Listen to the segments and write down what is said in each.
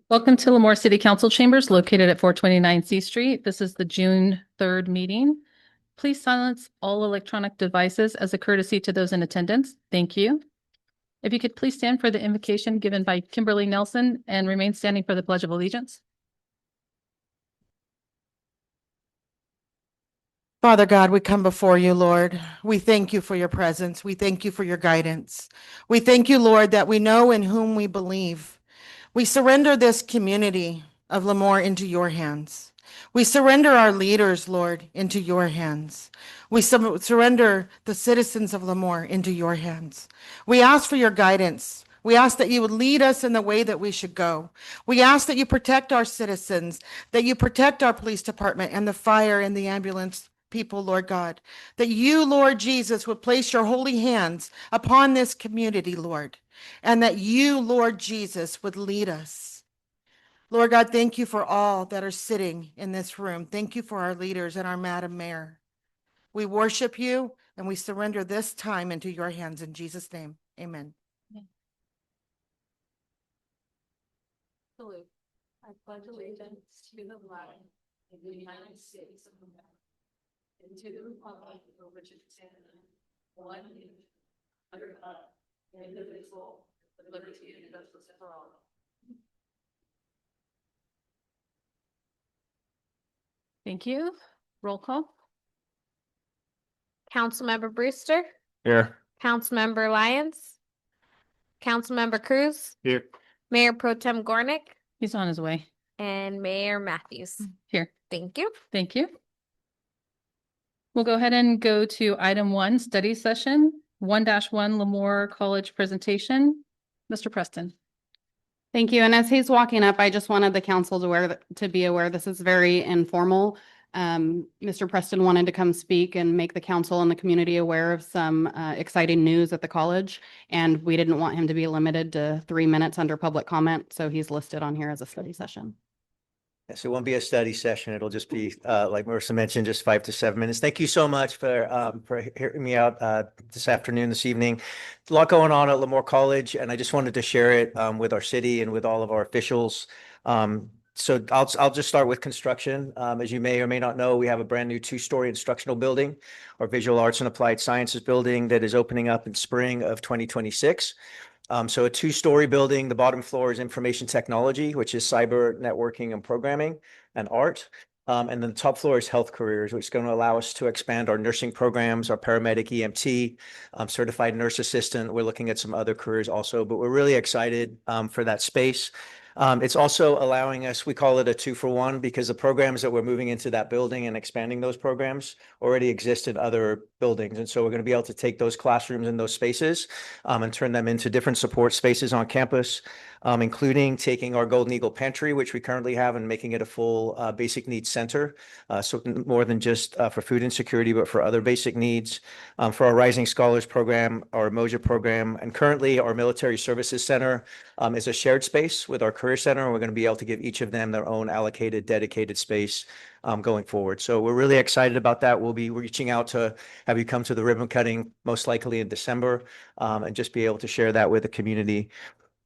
Welcome to Lemoore City Council Chambers located at 429 C Street. This is the June 3rd meeting. Please silence all electronic devices as a courtesy to those in attendance. Thank you. If you could please stand for the invocation given by Kimberly Nelson and remain standing for the Pledge of Allegiance. Father God, we come before you, Lord. We thank you for your presence. We thank you for your guidance. We thank you, Lord, that we know in whom we believe. We surrender this community of Lemoore into your hands. We surrender our leaders, Lord, into your hands. We surrender the citizens of Lemoore into your hands. We ask for your guidance. We ask that you would lead us in the way that we should go. We ask that you protect our citizens, that you protect our police department and the fire and the ambulance people, Lord God, that you, Lord Jesus, would place your holy hands upon this community, Lord, and that you, Lord Jesus, would lead us. Lord God, thank you for all that are sitting in this room. Thank you for our leaders and our Madam Mayor. We worship you and we surrender this time into your hands in Jesus' name. Amen. Salute. I pledge allegiance to the flag of the United States of America and to the republic for which it stands, one nation, under God, indivisible, with liberty and justice for all. Thank you. Roll call. Councilmember Brewster, Here. Councilmember Lyons, Councilmember Cruz, Here. Mayor Pro Tem Gornick, He's on his way. and Mayor Matthews. Here. Thank you. Thank you. We'll go ahead and go to item 1, study session, 1-1 Lemoore College presentation. Mr. Preston. Thank you. And as he's walking up, I just wanted the council to be aware this is very informal. Mr. Preston wanted to come speak and make the council and the community aware of some exciting news at the college. And we didn't want him to be limited to 3 minutes under public comment. So he's listed on here as a study session. Yes, it won't be a study session. It'll just be, like Marissa mentioned, just 5 to 7 minutes. Thank you so much for hearing me out this afternoon, this evening. A lot going on at Lemoore College, and I just wanted to share it with our city and with all of our officials. So I'll just start with construction. As you may or may not know, we have a brand new 2-story instructional building, our Visual Arts and Applied Sciences building that is opening up in spring of 2026. So a 2-story building, the bottom floor is information technology, which is cyber networking and programming and art. And then the top floor is health careers, which is going to allow us to expand our nursing programs, our paramedic EMT, certified nurse assistant. We're looking at some other careers also, but we're really excited for that space. It's also allowing us, we call it a 2-for-1, because the programs that we're moving into that building and expanding those programs already exist in other buildings. And so we're going to be able to take those classrooms and those spaces and turn them into different support spaces on campus, including taking our Golden Eagle Pantry, which we currently have, and making it a full basic needs center. So more than just for food insecurity, but for other basic needs. For our Rising Scholars program, our Moja program, and currently our Military Services Center is a shared space with our Career Center. And we're going to be able to give each of them their own allocated, dedicated space going forward. So we're really excited about that. We'll be reaching out to have you come to the ribbon cutting, most likely in December, and just be able to share that with the community.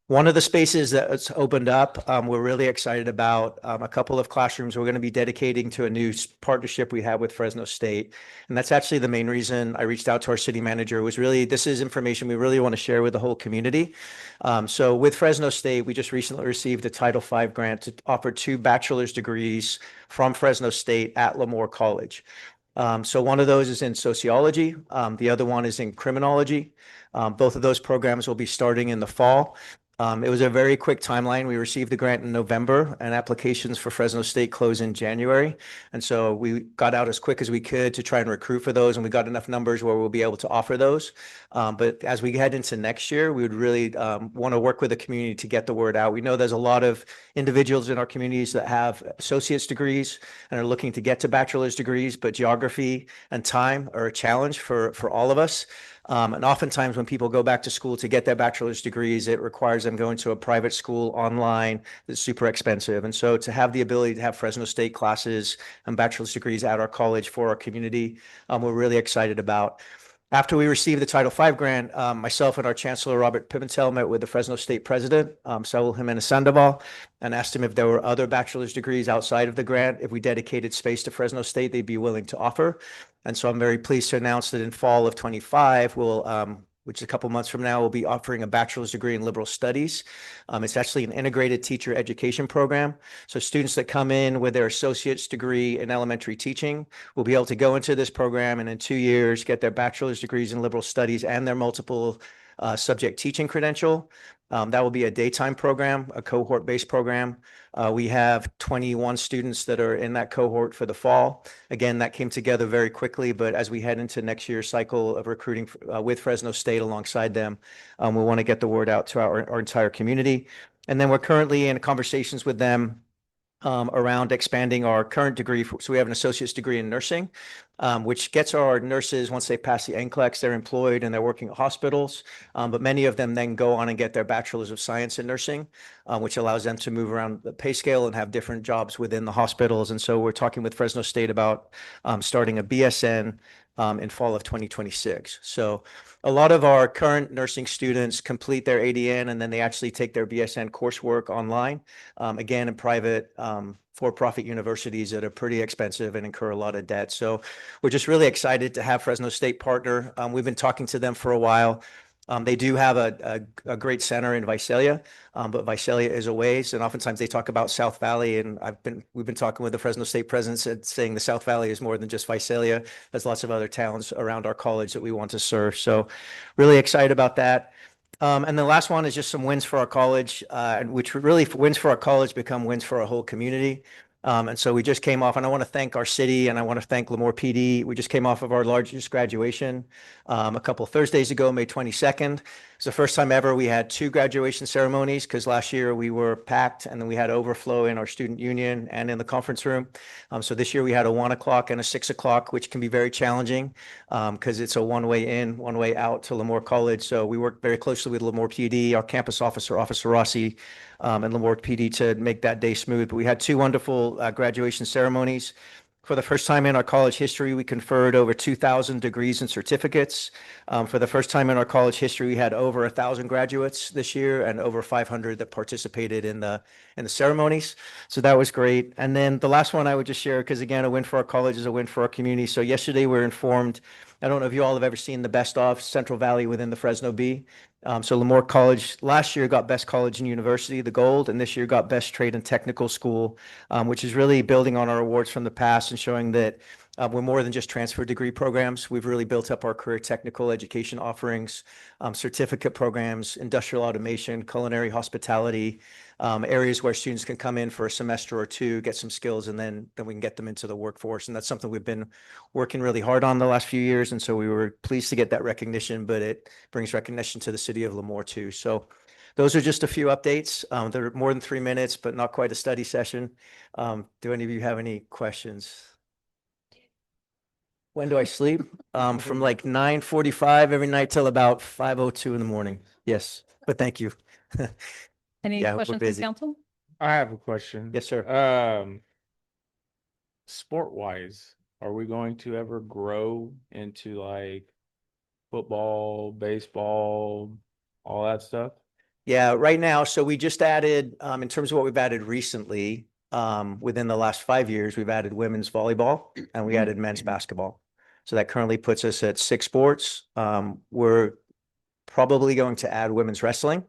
One of the spaces that's opened up, we're really excited about a couple of classrooms we're going to be dedicating to a new partnership we have with Fresno State. And that's actually the main reason I reached out to our city manager, was really, this is information we really want to share with the whole community. So with Fresno State, we just recently received a Title V grant to offer 2 bachelor's degrees from Fresno State at Lemoore College. So one of those is in sociology. The other one is in criminology. Both of those programs will be starting in the fall. It was a very quick timeline. We received the grant in November, and applications for Fresno State close in January. And so we got out as quick as we could to try and recruit for those, and we got enough numbers where we'll be able to offer those. But as we head into next year, we would really want to work with the community to get the word out. We know there's a lot of individuals in our communities that have associate's degrees and are looking to get to bachelor's degrees, but geography and time are a challenge for all of us. And oftentimes when people go back to school to get their bachelor's degrees, it requires them going to a private school online that's super expensive. And so to have the ability to have Fresno State classes and bachelor's degrees at our college for our community, we're really excited about. After we received the Title V grant, myself and our Chancellor, Robert Pimentel, met with the Fresno State President, Saul Jimenez Sandoval, and asked him if there were other bachelor's degrees outside of the grant, if we dedicated space to Fresno State, they'd be willing to offer. And so I'm very pleased to announce that in fall of 25, which is a couple months from now, we'll be offering a bachelor's degree in liberal studies. It's actually an integrated teacher education program. So students that come in with their associate's degree in elementary teaching will be able to go into this program and in 2 years get their bachelor's degrees in liberal studies and their multiple subject teaching credential. That will be a daytime program, a cohort-based program. We have 21 students that are in that cohort for the fall. Again, that came together very quickly, but as we head into next year's cycle of recruiting with Fresno State alongside them, we want to get the word out to our entire community. And then we're currently in conversations with them around expanding our current degree. So we have an associate's degree in nursing, which gets our nurses, once they pass the NCLEX, they're employed and they're working at hospitals. But many of them then go on and get their bachelor's of science in nursing, which allows them to move around the pay scale and have different jobs within the hospitals. And so we're talking with Fresno State about starting a BSN in fall of 2026. So a lot of our current nursing students complete their ADN and then they actually take their BSN coursework online, again, in private for-profit universities that are pretty expensive and incur a lot of debt. So we're just really excited to have Fresno State partner. We've been talking to them for a while. They do have a great center in Visalia, but Visalia is a ways, and oftentimes they talk about South Valley, and we've been talking with the Fresno State president saying the South Valley is more than just Visalia. There's lots of other towns around our college that we want to serve. So really excited about that. And the last one is just some wins for our college, which really wins for our college become wins for our whole community. And so we just came off, and I want to thank our city and I want to thank Lemoore PD. We just came off of our largest graduation a couple Thursdays ago, May 22nd. It's the first time ever we had 2 graduation ceremonies because last year we were packed and then we had overflow in our student union and in the conference room. So this year we had a 1 o'clock and a 6 o'clock, which can be very challenging because it's a one-way in, one-way out to Lemoore College. So we worked very closely with Lemoore PD, our campus officer, Officer Rossi, and Lemoore PD to make that day smooth. But we had 2 wonderful graduation ceremonies. For the first time in our college history, we conferred over 2,000 degrees and certificates. For the first time in our college history, we had over 1,000 graduates this year and over 500 that participated in the ceremonies. So that was great. And then the last one I would just share, because again, a win for our college is a win for our community. So yesterday we were informed, I don't know if you all have ever seen the Best of Central Valley within the Fresno Bee. So Lemoore College last year got Best College and University, the gold, and this year got Best Trade and Technical School, which is really building on our awards from the past and showing that we're more than just transfer degree programs. We've really built up our career technical education offerings, certificate programs, industrial automation, culinary hospitality, areas where students can come in for a semester or 2, get some skills, and then we can get them into the workforce. And that's something we've been working really hard on the last few years. And so we were pleased to get that recognition, but it brings recognition to the city of Lemoore too. So those are just a few updates. They're more than 3 minutes, but not quite a study session. Do any of you have any questions? When do I sleep? From like 9:45 every night till about 5:02 in the morning. Yes, but thank you. Any Yeah, we're questions from busy. council? I have a question. Yes, sir. Sport wise, are we going to ever grow into like football, baseball, all that stuff? Yeah, right now, so we just added, in terms of what we've added recently, within the last 5 years, we've added women's volleyball and we added men's basketball. So that currently puts us at 6 sports. We're probably going to add women's wrestling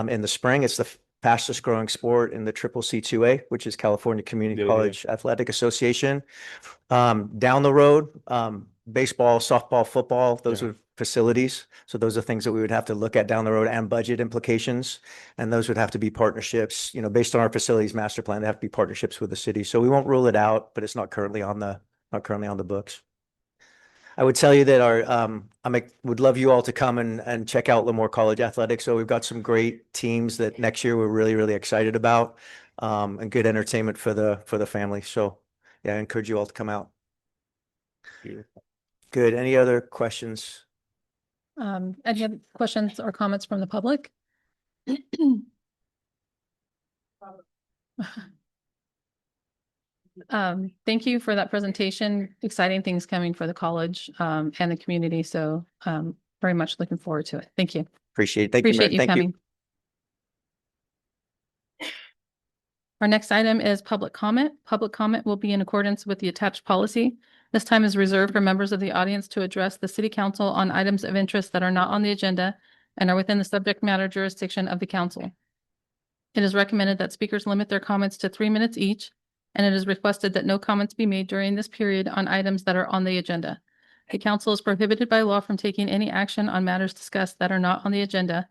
in the spring. It's the fastest growing sport in the CCC2A, which is California Community Yeah, College Athletic Association. Down the road, baseball, softball, football, those Yeah. are facilities. So those are things that we would have to look at down the road and budget implications. And those would have to be partnerships, based on our facilities master plan, they have to be partnerships with the city. So we won't rule it out, but it's not currently on the books. I would tell you that would love you all to come and check out Lemoore College Athletics. So we've got some great teams that next year we're really, really excited about, and good entertainment for the family. So yeah, I encourage you all to come out. Beautiful. Good. Any other questions? Any other questions or comments from the public? Thank you for that presentation. Exciting things coming for the college, and the community. So, very much looking forward to it. Thank you. Appreciate it. Thank you, Mayor. Appreciate you Thank you. coming. Our next item is public comment. Public comment will be in accordance with the attached policy. This time is reserved for members of the audience to address the city council on items of interest that are not on the agenda and are within the subject matter jurisdiction of the council. It is recommended that speakers limit their comments to 3 minutes each, and it is requested that no comments be made during this period on items that are on the agenda. The council is prohibited by law from taking any action on matters discussed that are not on the agenda.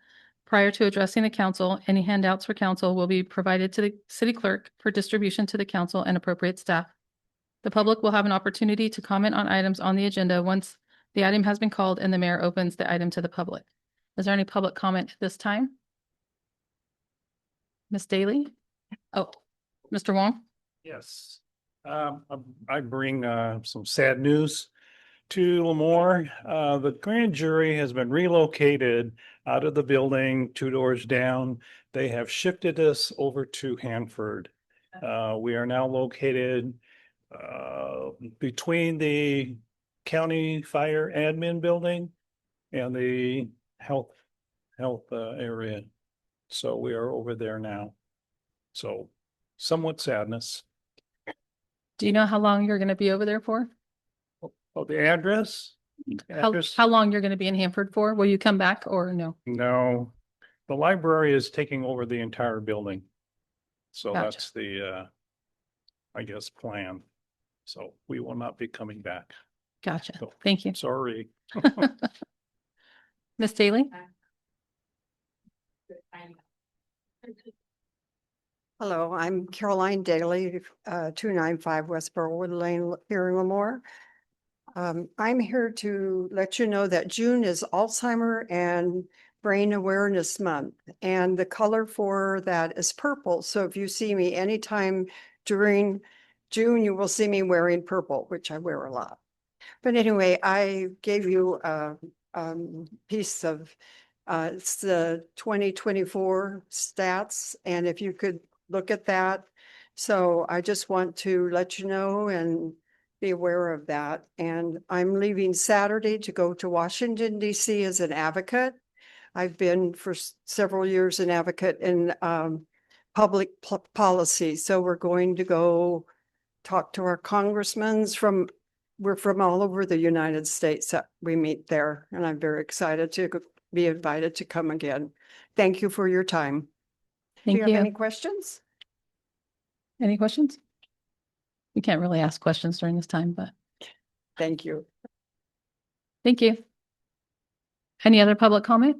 Prior to addressing the council, any handouts for council will be provided to the city clerk for distribution to the council and appropriate staff. The public will have an opportunity to comment on items on the agenda once the item has been called and the mayor opens the item to the public. Is there any public comment at this time? Ms. Daly? Oh, Mr. Wong? Yes. I bring some sad news to Lemoore. The grand jury has been relocated out of the building 2 doors down. They have shifted us over to Hanford. We are now located between the county fire admin building and the health area. So we are over there now. So somewhat sadness. Do you know how long you're going to be over there for? Oh, the address? How long you're going to be in Hanford for? Will you come back or no? No, the library is taking over the entire building. So Gotcha. that's the, I guess, plan. So we will not be coming back. Gotcha. So- Thank you. Sorry. Ms. Daly? Hello, I'm Caroline Daly, 295 West Burwood Lane here in Lemoore. I'm here to let you know that June is Alzheimer and Brain Awareness Month, and the color for that is purple. So if you see me anytime during June, you will see me wearing purple, which I wear a lot. But anyway, I gave you a piece of it's the 2024 stats, and if you could look at that. So I just want to let you know and be aware of that. And I'm leaving Saturday to go to Washington, DC as an advocate. I've been for several years an advocate in public policy. So we're going to go talk to our congressmen we're from all over the United States that we meet there. And I'm very excited to be invited to come again. Thank you for your time. Do Thank you have any you. questions? Any questions? We can't really ask questions during this time, but Thank you. thank you. Any other public comment?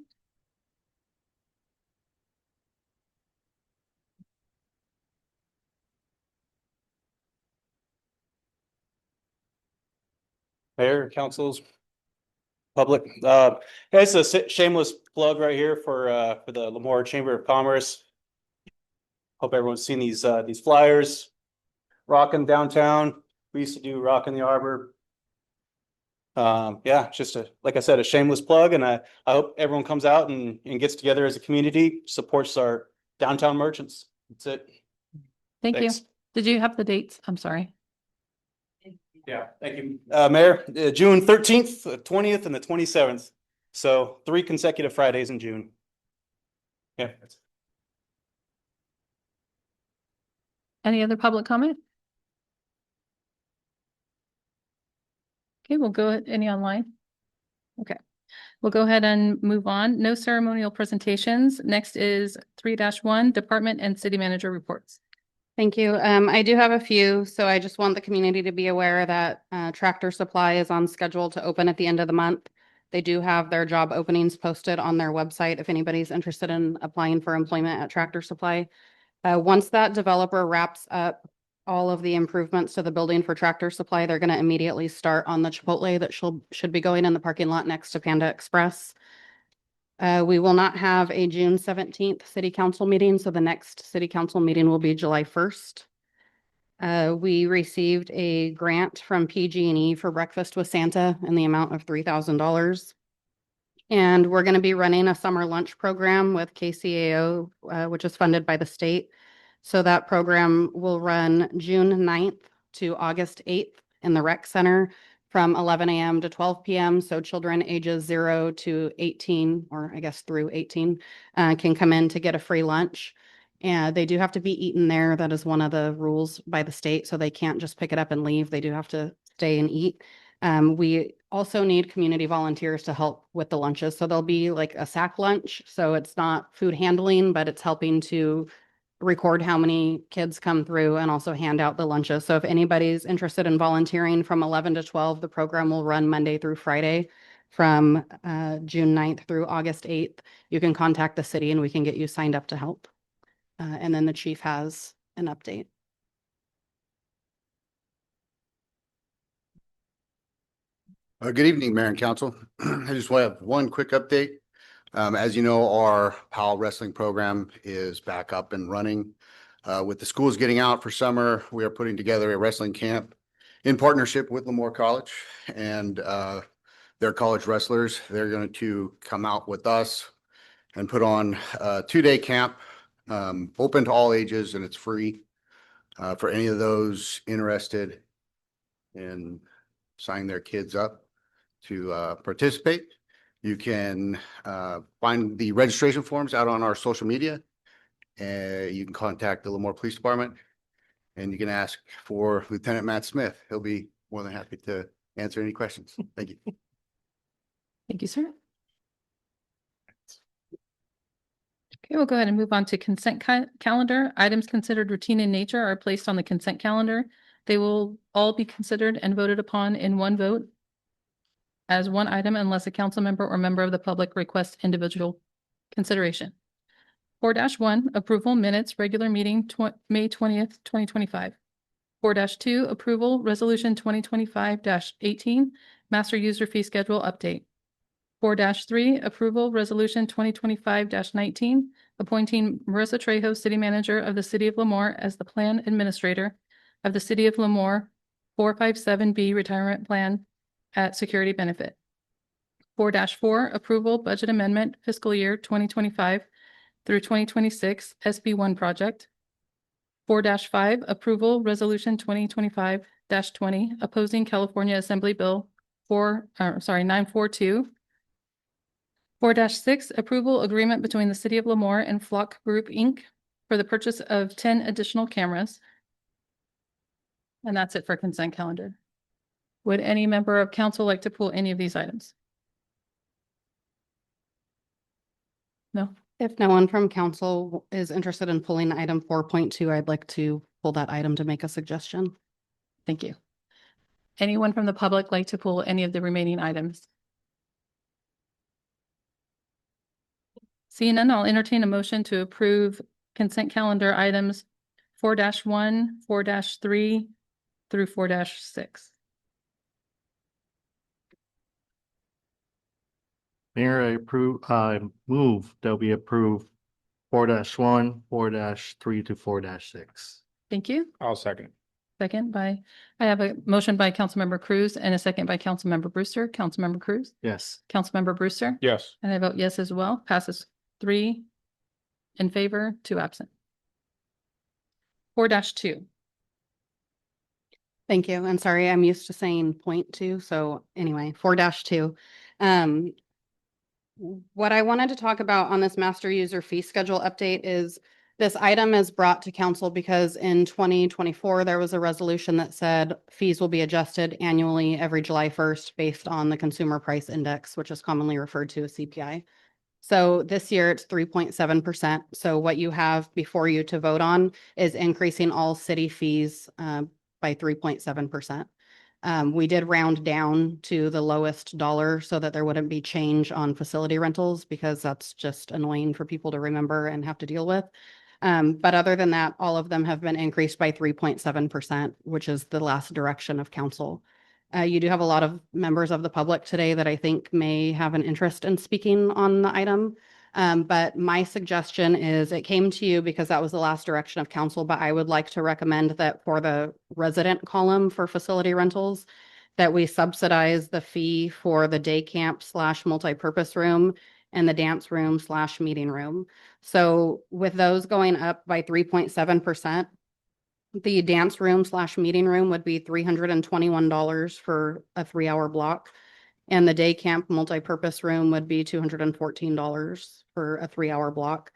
Mayor, councils, public, it's a shameless plug right here for the Lemoore Chamber of Commerce. Hope everyone's seen these flyers. Rockin' downtown. We used to do Rock in the Arbor. Yeah, just like I said, a shameless plug, and I hope everyone comes out and gets together as a community, supports our downtown merchants. That's it. Thank you. Thanks. Did you have the dates? I'm sorry. Yeah, thank you. Mayor, June 13th, 20th, and the 27th. So 3 consecutive Fridays in June. Yeah. Any other public comment? Okay, we'll go, any online? Okay, we'll go ahead and move on. No ceremonial presentations. Next is 3-1, Department and City Manager reports. Thank you. I do have a few, so I just want the community to be aware that Tractor Supply is on schedule to open at the end of the month. They do have their job openings posted on their website if anybody's interested in applying for employment at Tractor Supply. Once that developer wraps up all of the improvements to the building for Tractor Supply, they're going to immediately start on the Chipotle that should be going in the parking lot next to Panda Express. We will not have a June 17th city council meeting, so the next city council meeting will be July 1st. We received a grant from PG&E for Breakfast with Santa in the amount of $3,000. And we're going to be running a summer lunch program with KCAO, which is funded by the state. So that program will run June 9th to August 8th in the rec center from 11 a.m. to 12 p.m. So children ages 0 to 18, or I guess through 18, can come in to get a free lunch. And they do have to be eaten there. That is one of the rules by the state. So they can't just pick it up and leave. They do have to stay and eat. We also need community volunteers to help with the lunches. So there'll be like a sack lunch. So it's not food handling, but it's helping to record how many kids come through and also hand out the lunches. So if anybody's interested in volunteering from 11 to 12, the program will run Monday through Friday from June 9th through August 8th. You can contact the city and we can get you signed up to help. And then the chief has an update. Good evening, Mayor and Council. I just want to have one quick update. As you know, our PAL wrestling program is back up and running. With the schools getting out for summer, we are putting together a wrestling camp in partnership with Lemoore College and their college wrestlers. They're going to come out with us and put on a 2-day camp, open to all ages, and it's free for any of those interested in signing their kids up to participate. You can find the registration forms out on our social media. You can contact the Lemoore Police Department and you can ask for Lieutenant Matt Smith. He'll be more than happy to answer any questions. Thank you. Thank you, sir. Okay, we'll go ahead and move on to consent calendar. Items considered routine in nature are placed on the consent calendar. They will all be considered and voted upon in one vote as one item unless a council member or member of the public requests individual consideration. 4-1, approval minutes, regular meeting, May 20th, 2025. 4-2, approval, resolution 2025-18, master user fee schedule update. 4-3, approval, resolution 2025-19, appointing Marissa Trejo, city manager of the city of Lemoore as the plan administrator of the city of Lemoore 457B retirement plan at security benefit. 4-4, approval, budget amendment, fiscal year 2025 through 2026 SB1 project. 4-5, approval, resolution 2025-20, opposing California Assembly Bill 942. 4-6, approval agreement between the city of Lemoore and Flock Group, Inc. for the purchase of 10 additional cameras. And that's it for consent calendar. Would any member of council like to pull any of these items? No? If no one from council is interested in pulling item 4.2, I'd like to pull that item to make a suggestion. Thank you. Anyone from the public like to pull any of the remaining items? Seeing none, I'll entertain a motion to approve consent calendar items 4-1, 4-3 through 4-6. Mayor, I move that we approve 4-1, 4-3 to 4-6. Thank you. I'll second. Second by, I have a motion by Councilmember Cruz and a second by Councilmember Brewster. Councilmember Cruz, Yes. Councilmember Brewster. Yes. And I vote yes as well. Passes 3 in favor, 2 absent. 4-2. Thank you. And sorry, I'm used to saying 0.2. So anyway, 4-2. What I wanted to talk about on this master user fee schedule update is this item is brought to council because in 2024, there was a resolution that said fees will be adjusted annually every July 1st based on the consumer price index, which is commonly referred to as CPI. So this year it's 3.7%. So what you have before you to vote on is increasing all city fees by 3.7%. We did round down to the lowest dollar so that there wouldn't be change on facility rentals because that's just annoying for people to remember and have to deal with. But other than that, all of them have been increased by 3.7%, which is the last direction of council. You do have a lot of members of the public today that I think may have an interest in speaking on the item. But my suggestion is it came to you because that was the last direction of council, but I would like to recommend that for the resident column for facility rentals, that we subsidize the fee for the day camp / multipurpose room and the dance room / meeting room. So with those going up by 3.7%, the dance room / meeting room would be $321 for a 3-hour block. And the day camp multipurpose room would be $214 for a 3-hour block.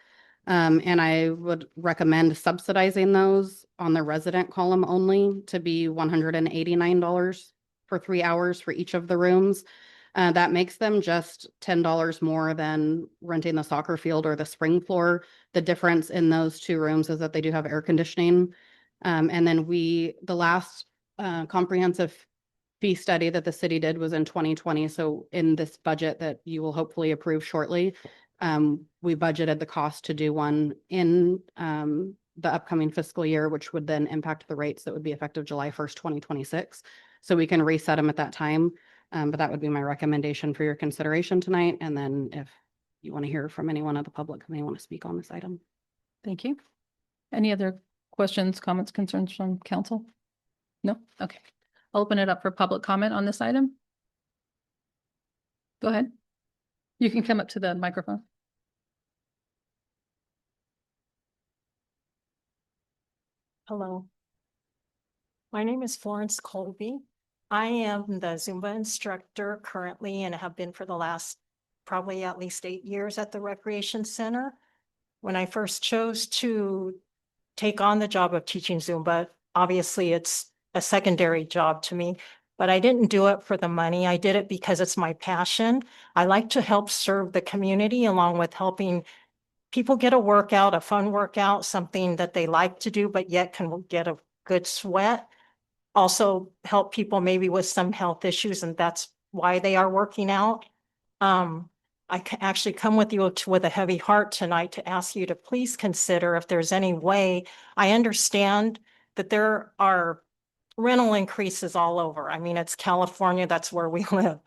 And I would recommend subsidizing those on the resident column only to be $189 for 3 hours for each of the rooms. That makes them just $10 more than renting the soccer field or the spring floor. The difference in those two rooms is that they do have air conditioning. And then the last comprehensive fee study that the city did was in 2020. So in this budget that you will hopefully approve shortly, we budgeted the cost to do one in the upcoming fiscal year, which would then impact the rates that would be effective July 1st, 2026. So we can reset them at that time. But that would be my recommendation for your consideration tonight. And then if you want to hear from anyone of the public who may want to speak on this item. Thank you. Any other questions, comments, concerns from council? No? Okay. I'll open it up for public comment on this item. Go ahead. You can come up to the microphone. Hello. My name is Florence Colby. I am the Zumba instructor currently and have been for the last probably at least 8 years at the Recreation Center. When I first chose to take on the job of teaching Zumba, obviously it's a secondary job to me, but I didn't do it for the money. I did it because it's my passion. I like to help serve the community along with helping people get a workout, a fun workout, something that they like to do, but yet can get a good sweat. Also help people maybe with some health issues, and that's why they are working out. I actually come with you with a heavy heart tonight to ask you to please consider if there's any way. I understand that there are rental increases all over. I mean, it's California, that's where we live.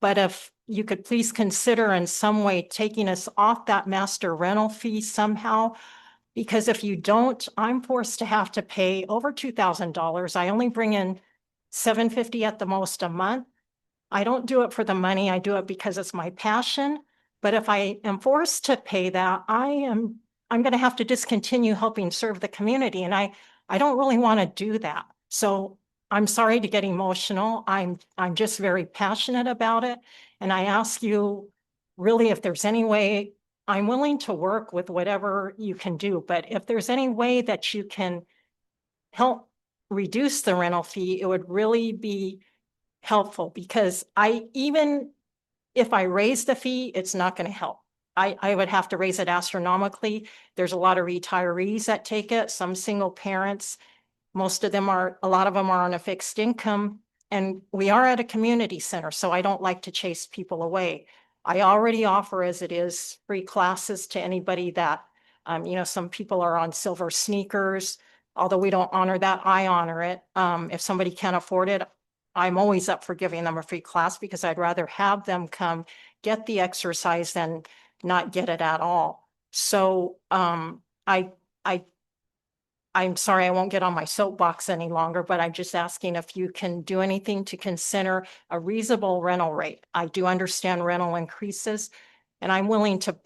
But if you could please consider in some way taking us off that master rental fee somehow, because if you don't, I'm forced to have to pay over $2,000. I only bring in $750 at the most a month. I don't do it for the money. I do it because it's my passion. But if I am forced to pay that, I'm going to have to discontinue helping serve the community. And I don't really want to do that. So I'm sorry to get emotional. I'm just very passionate about it. And I ask you really if there's any way. I'm willing to work with whatever you can do, but if there's any way that you can help reduce the rental fee, it would really be helpful because even if I raise the fee, it's not going to help. I would have to raise it astronomically. There's a lot of retirees that take it, some single parents. A lot of them are on a fixed income, and we are at a community center, so I don't like to chase people away. I already offer as it is free classes to anybody that, some people are on silver sneakers. Although we don't honor that, I honor it. If somebody can't afford it, I'm always up for giving them a free class because I'd rather have them come get the exercise than not get it at all. So I'm sorry, I won't get on my soapbox any longer, but I'm just asking if you can do anything to consider a reasonable rental rate. I do understand rental increases, and I'm willing to,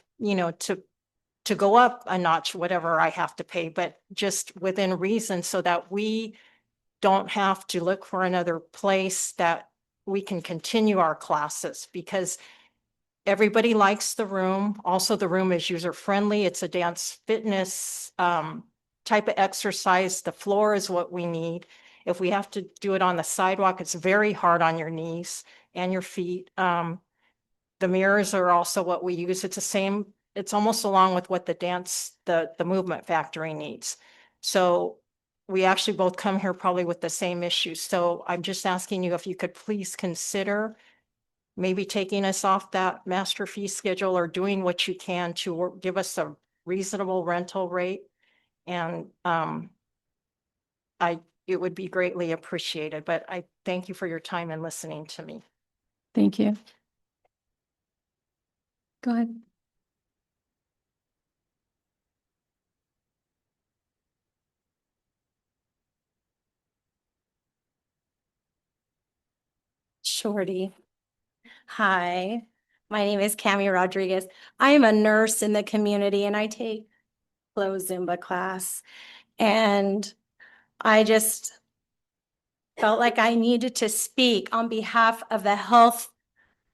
to go up a notch, whatever I have to pay, but just within reason so that we don't have to look for another place that we can continue our classes because everybody likes the room. Also, the room is user friendly. It's a dance fitness, type of exercise. The floor is what we need. If we have to do it on the sidewalk, it's very hard on your knees and your feet. The mirrors are also what we use. It's almost along with what the movement factory needs. So we actually both come here probably with the same issues. So I'm just asking you if you could please consider maybe taking us off that master fee schedule or doing what you can to give us a reasonable rental rate. And it would be greatly appreciated, but I thank you for your time and listening to me. Thank you. Go ahead. Shorty. Hi, My name is Cami Rodriguez. I am a nurse in the community and I take flow Zumba class. And I just felt like I needed to speak on behalf of the health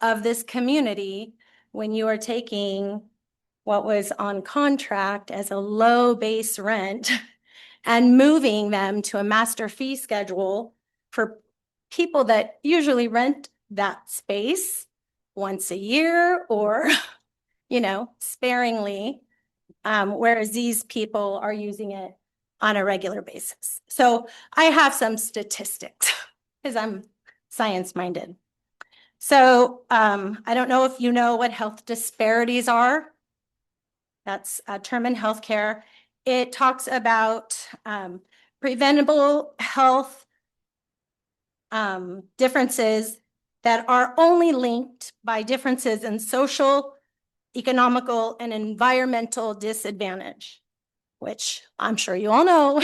of this community when you are taking what was on contract as a low base rent and moving them to a master fee schedule for people that usually rent that space once a year or, sparingly, whereas these people are using it on a regular basis. So I have some statistics because I'm science-minded. So I don't know if you know what health disparities are. That's a term in healthcare. It talks about preventable health differences that are only linked by differences in social, economical, and environmental disadvantage, which I'm sure you all know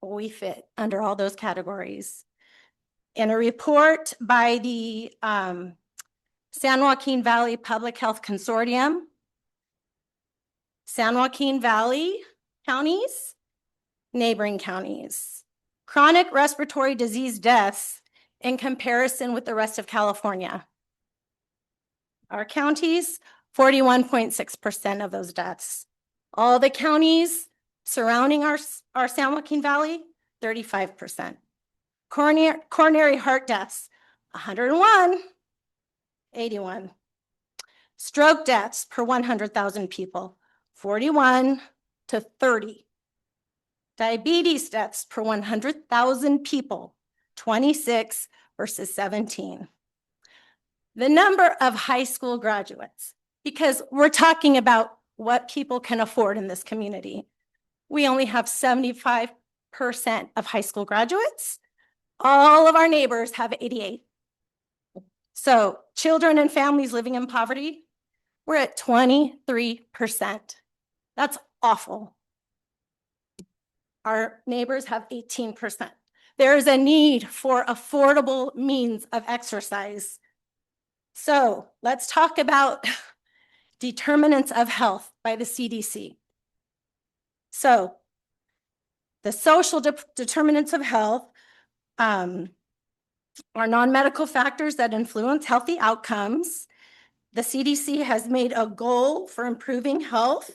we fit under all those categories. In a report by the San Joaquin Valley Public Health Consortium, San Joaquin Valley counties, neighboring counties, chronic respiratory disease deaths in comparison with the rest of California. Our counties, 41.6% of those deaths. All the counties surrounding our San Joaquin Valley, 35%. Coronary heart deaths, 101, 81. Stroke deaths per 100,000 people, 41 to 30. Diabetes deaths per 100,000 people, 26 versus 17. The number of high school graduates, because we're talking about what people can afford in this community. We only have 75% of high school graduates. All of our neighbors have 88. So children and families living in poverty, we're at 23%. That's awful. Our neighbors have 18%. There is a need for affordable means of exercise. So let's talk about determinants of health by the CDC. So the social determinants of health are non-medical factors that influence healthy outcomes. The CDC has made a goal for improving health.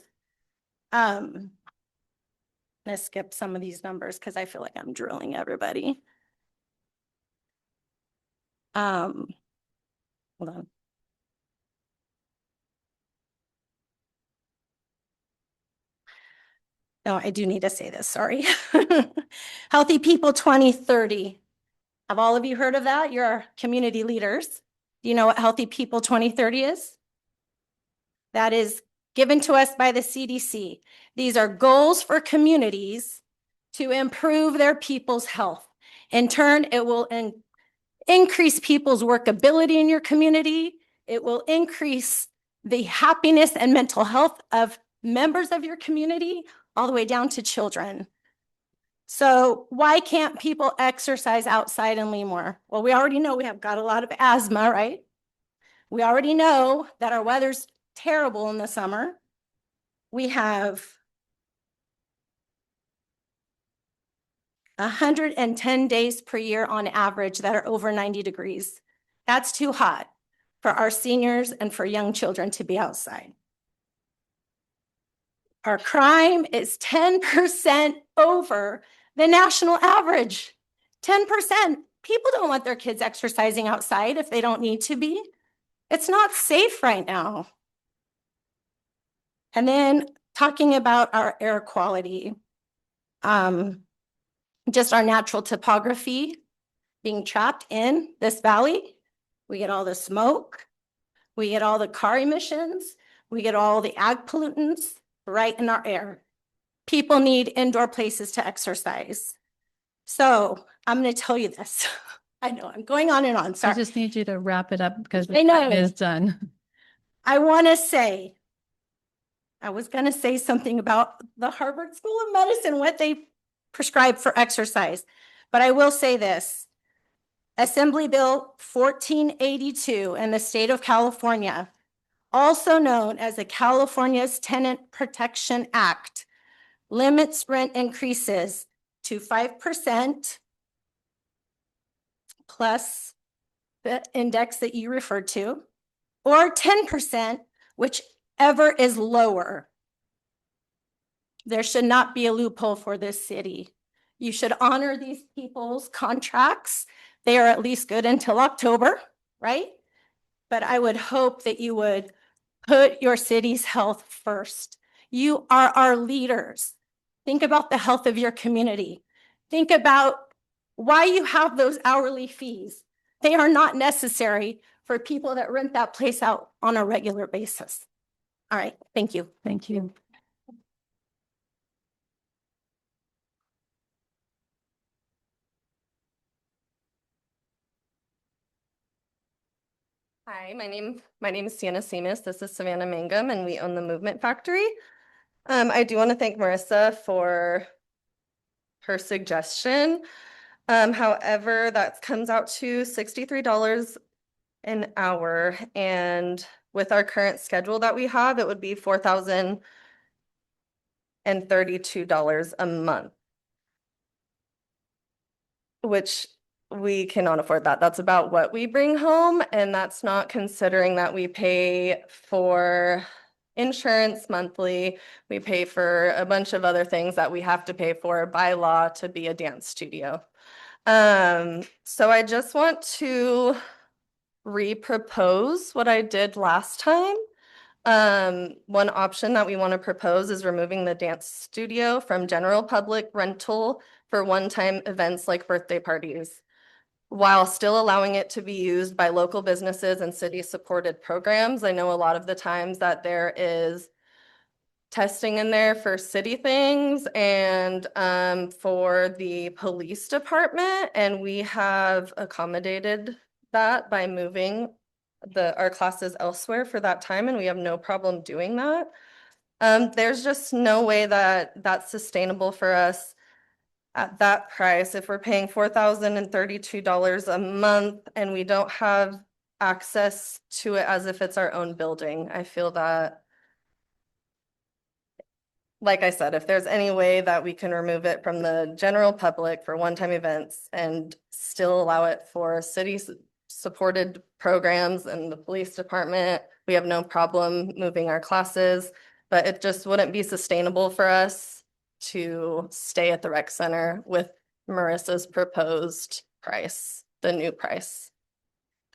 Let's skip some of these numbers because I feel like I'm drilling everybody. Hold on. No, I do need to say this, sorry. Healthy People 2030. Have all of you heard of that? You're community leaders. Do you know what Healthy People 2030 is? That is given to us by the CDC. These are goals for communities to improve their people's health. In turn, it will increase people's workability in your community. It will increase the happiness and mental health of members of your community, all the way down to children. So why can't people exercise outside in Lemoore? Well, we already know we have got a lot of asthma, right? We already know that our weather's terrible in the summer. We have 110 days per year on average that are over 90 degrees. That's too hot for our seniors and for young children to be outside. Our crime is 10% over the national average. 10%. People don't want their kids exercising outside if they don't need to be. It's not safe right now. And then talking about our air quality, just our natural topography, being trapped in this valley, we get all the smoke, we get all the car emissions, we get all the ag pollutants right in our air. People need indoor places to exercise. So I'm going to tell you this. I know I'm going on and on. I Sorry. just need you to wrap it up because I the know. time is done. I want to say, I was going to say something about the Harvard School of Medicine, what they prescribe for exercise. But I will say this. Assembly Bill 1482 in the state of California, also known as the California's Tenant Protection Act, limits rent increases to 5% plus the index that you referred to, or 10%, whichever is lower. There should not be a loophole for this city. You should honor these people's contracts. They are at least good until October, right? But I would hope that you would put your city's health first. You are our leaders. Think about the health of your community. Think about why you have those hourly fees. They are not necessary for people that rent that place out on a regular basis. All right, thank you. Thank you. Hi, my name is Sienna Seamus. This is Savannah Mangum, and we own the Movement Factory. I do want to thank Marissa for her suggestion. However, that comes out to $63 an hour, and with our current schedule that we have, it would be $4,032 a month, which we cannot afford that. That's about what we bring home, and that's not considering that we pay for insurance monthly. We pay for a bunch of other things that we have to pay for by law to be a dance studio. So I just want to re-propose what I did last time. One option that we want to propose is removing the dance studio from general public rental for one-time events like birthday parties, while still allowing it to be used by local businesses and city-supported programs. I know a lot of the times that there is testing in there for city things and for the police department, and we have accommodated that by moving our classes elsewhere for that time, and we have no problem doing that. There's just no way that that's sustainable for us at that price. If we're paying $4,032 a month and we don't have access to it as if it's our own building, I feel that, like I said, if there's any way that we can remove it from the general public for one-time events and still allow it for city-supported programs and the police department, we have no problem moving our classes, but it just wouldn't be sustainable for us to stay at the rec center with Marissa's proposed price, the new price.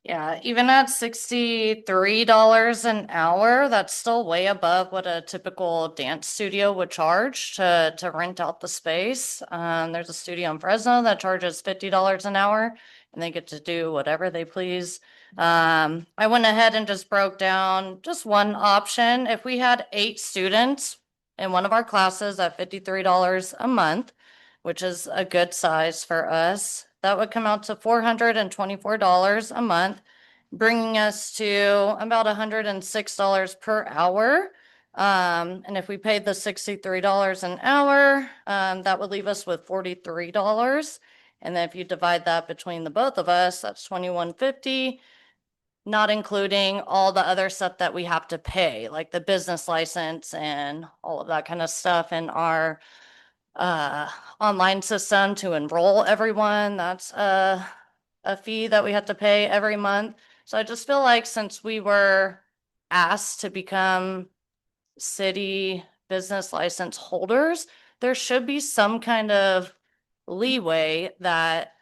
Yeah, even at $63 an hour, that's still way above what a typical dance studio would charge to rent out the space. There's a studio in Fresno that charges $50 an hour, and they get to do whatever they please. I went ahead and just broke down just one option. If we had 8 students in one of our classes at $53 a month, which is a good size for us, that would come out to $424 a month, bringing us to about $106 per hour. And if we paid the $63 an hour, that would leave us with $43. And then if you divide that between the both of us, that's $21.50, not including all the other stuff that we have to pay, like the business license and all of that kind of stuff, and our online system to enroll everyone. That's a fee that we have to pay every month. So I just feel like since we were asked to become city business license holders, there should be some kind of leeway that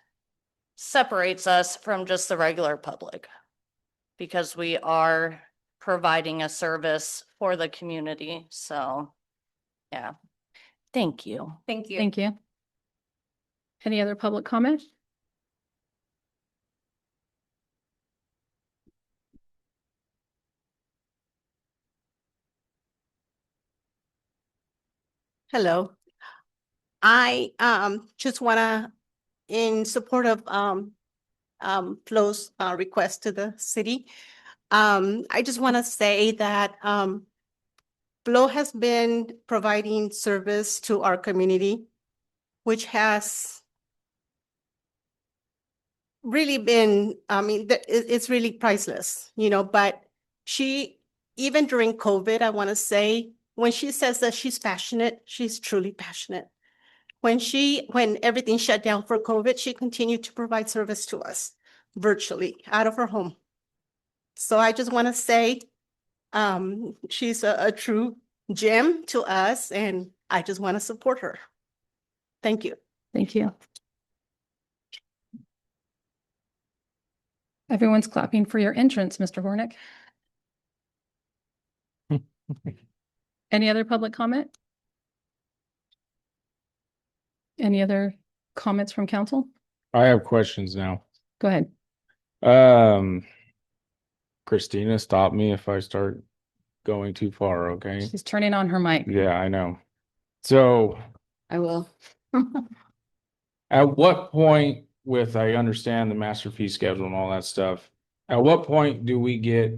separates us from just the regular public, because we are providing a service for the community. So, yeah. Thank you. Thank you. Thank you. Any other public comment? Hello. I just wanna, in support of Flo's request to the city, I just wanna say that Flo has been providing service to our community, which has really been, I mean, it's really priceless, you know, but she, even during COVID, I want to say, when she says that she's passionate, she's truly passionate. When everything shut down for COVID, she continued to provide service to us virtually out of her home. So I just want to say, she's a true gem to us, and I just want to support her. Thank you. Thank you. Everyone's clapping for your entrance, Mr. Hornick. Any other public comment? Any other comments from council? I have questions now. Go ahead. Christina, stop me if I start going too far, okay? She's turning on her mic. Yeah, I know. So I will. at what point I understand the master fee schedule and all that stuff, at what point do we get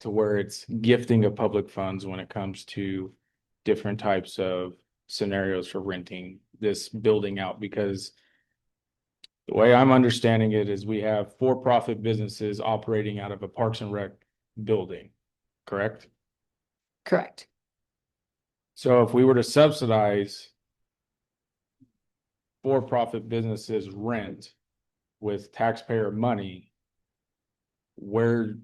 to where it's gifting of public funds when it comes to different types of scenarios for renting this building out? Because the way I'm understanding it is we have for-profit businesses operating out of a Parks and Rec building, correct? Correct. So if we were to subsidize for-profit businesses rent with taxpayer money, where's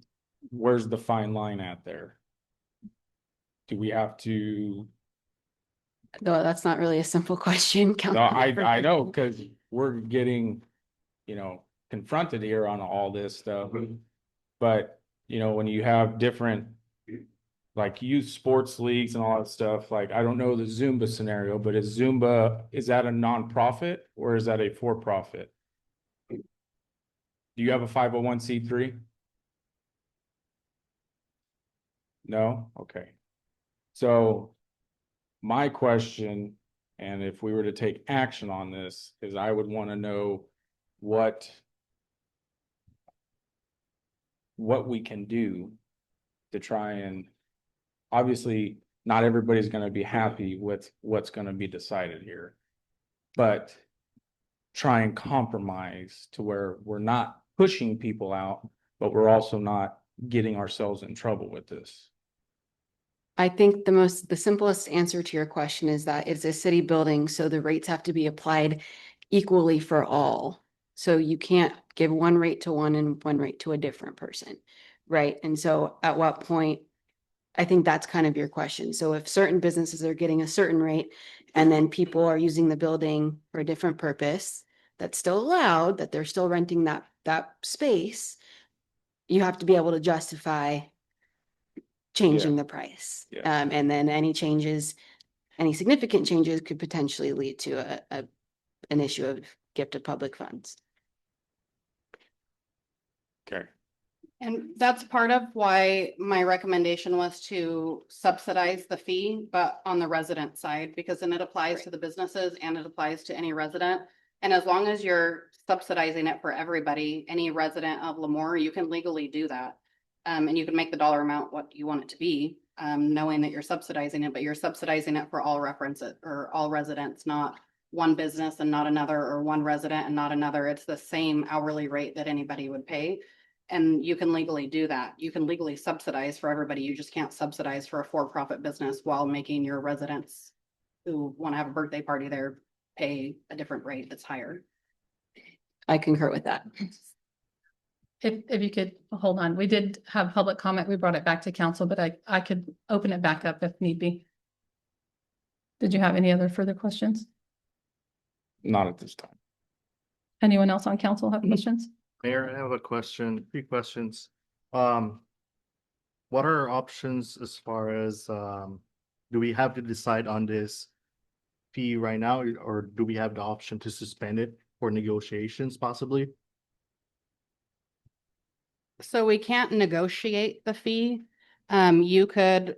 the fine line at there? Do we have to? No, that's not really a simple question. No, I know, because we're getting, confronted here on all this stuff. But, when you have different, like youth sports leagues and all that stuff, like, I don't know the Zumba scenario, but is that a nonprofit or is that a for-profit? Do you have a 501c3? No? Okay. So my question, and if we were to take action on this, is I would want to know what we can do to try and, obviously, not everybody's going to be happy with what's going to be decided here, but try and compromise to where we're not pushing people out, but we're also not getting ourselves in trouble with this. I think the simplest answer to your question is that it's a city building, so the rates have to be applied equally for all. So you can't give one rate to one and one rate to a different person, right? And so at what point, I think that's kind of your question. So if certain businesses are getting a certain rate and then people are using the building for a different purpose, that's still allowed, that they're still renting that space, you have to be able to justify changing the price. Yeah. And then any significant changes could potentially lead to an issue of gift of public funds. Okay. And that's part of why my recommendation was to subsidize the fee, but on the resident side, because then it applies to the businesses and it applies to any resident. And as long as you're subsidizing it for everybody, any resident of Lemoore, you can legally do that. And you can make the dollar amount what you want it to be, knowing that you're subsidizing it, but you're subsidizing it for all references or all residents, not one business and not another, or one resident and not another. It's the same hourly rate that anybody would pay. And you can legally do that. You can legally subsidize for everybody. You just can't subsidize for a for-profit business while making your residents who want to have a birthday party there pay a different rate that's higher. I concur with that. If you could, hold on, we did have public comment. We brought it back to council, but I could open it back up if need be. Did you have any other further questions? Not at this time. Anyone else on council have questions? Mayor, I have a question, 3 questions. What are our options as far as, do we have to decide on this fee right now, or do we have the option to suspend it for negotiations possibly? So we can't negotiate the fee. You can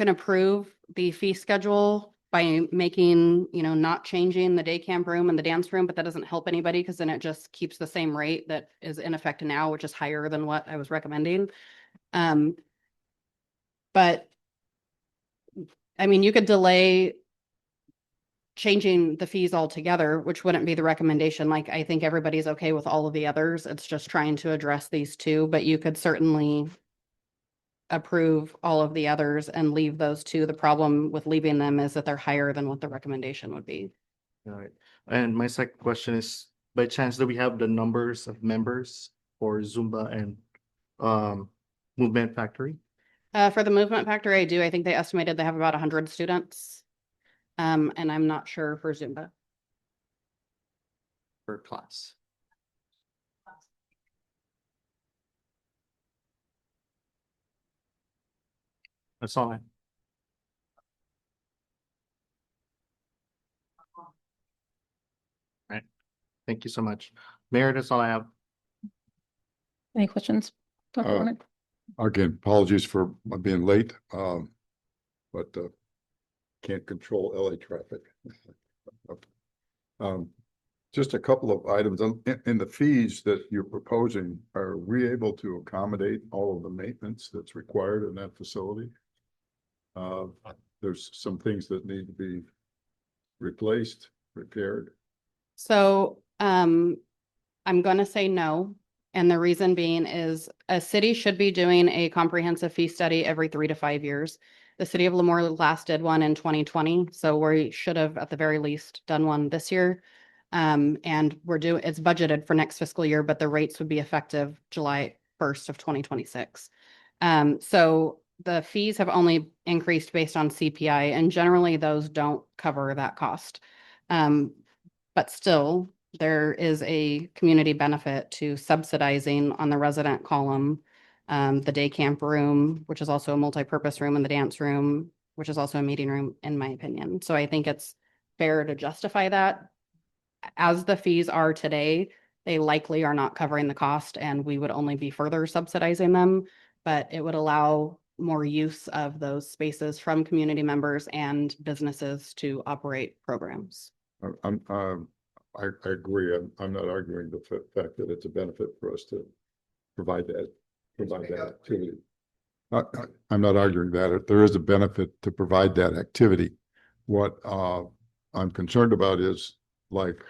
approve the fee schedule by making, not changing the day camp room and the dance room, but that doesn't help anybody because then it just keeps the same rate that is in effect now, which is higher than what I was recommending. But I mean, you could delay changing the fees altogether, which wouldn't be the recommendation. Like, I think everybody's okay with all of the others. It's just trying to address these two, but you could certainly approve all of the others and leave those two. The problem with leaving them is that they're higher than what the recommendation would be. All right. And my second question is, by chance, do we have the numbers of members for Zumba and Movement Factory? For the Movement Factory, I do. I think they estimated they have about 100 students. And I'm not sure for Zumba. Per class? That's all I. Right. Thank you so much. Mayor, that's all I have. Any questions? Dr. Uh, Warnick? Again, apologies for being late, but can't control LA traffic. Just a couple of items in the fees that you're proposing. Are we able to accommodate all of the maintenance that's required in that facility? There's some things that need to be replaced, repaired. So, I'm going to say no. And the reason being is a city should be doing a comprehensive fee study every 3 to 5 years. The city of Lemoore last did one in 2020, so we should have at the very least done one this year. And it's budgeted for next fiscal year, but the rates would be effective July 1st of 2026. So the fees have only increased based on CPI, and generally those don't cover that cost. But still, there is a community benefit to subsidizing on the resident column, the day camp room, which is also a multi-purpose room, and the dance room, which is also a meeting room, in my opinion. So I think it's fair to justify that. As the fees are today, they likely are not covering the cost, and we would only be further subsidizing them, but it would allow more use of those spaces from community members and businesses to operate programs. I agree. I'm not arguing the fact that it's a benefit for us to provide that activity. I'm not arguing that there is a benefit to provide that activity. What I'm concerned about is, like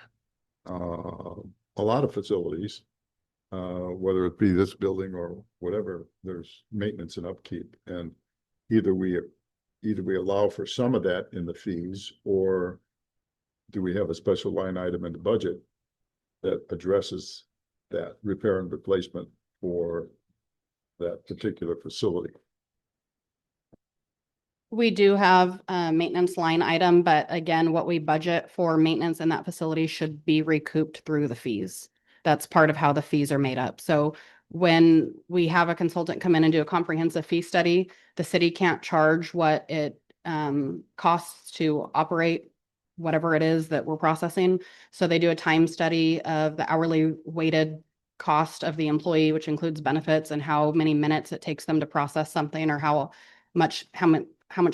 a lot of facilities, whether it be this building or whatever, there's maintenance and upkeep, and either we allow for some of that in the fees, or do we have a special line item in the budget that addresses that repair and replacement for that particular facility? We do have a maintenance line item, but again, what we budget for maintenance in that facility should be recouped through the fees. That's part of how the fees are made up. So when we have a consultant come in and do a comprehensive fee study, the city can't charge what it costs to operate whatever it is that we're processing. So they do a time study of the hourly weighted cost of the employee, which includes benefits and how many minutes it takes them to process something, or how much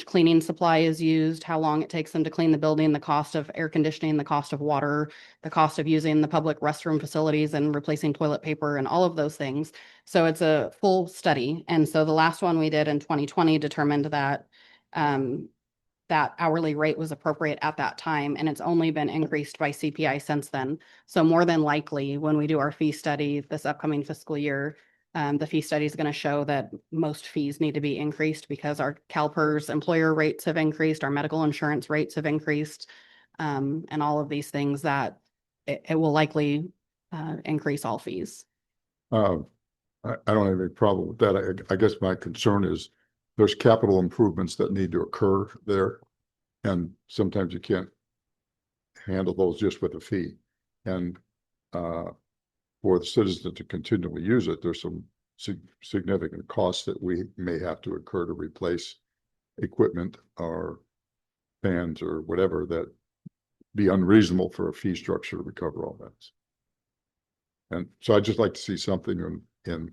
cleaning supply is used, how long it takes them to clean the building, the cost of air conditioning, the cost of water, the cost of using the public restroom facilities and replacing toilet paper and all of those things. So it's a full study. And so the last one we did in 2020 determined that that hourly rate was appropriate at that time, and it's only been increased by CPI since then. So more than likely, when we do our fee study this upcoming fiscal year, the fee study is going to show that most fees need to be increased because our CalPERS employer rates have increased, our medical insurance rates have increased, and all of these things that it will likely increase all fees. I don't have any problem with that. I guess my concern is there's capital improvements that need to occur there, and sometimes you can't handle those just with a fee. And for the citizens to continually use it, there's some significant costs that we may have to incur to replace equipment or fans or whatever that be unreasonable for a fee structure to recover all that. And so I'd just like to see something in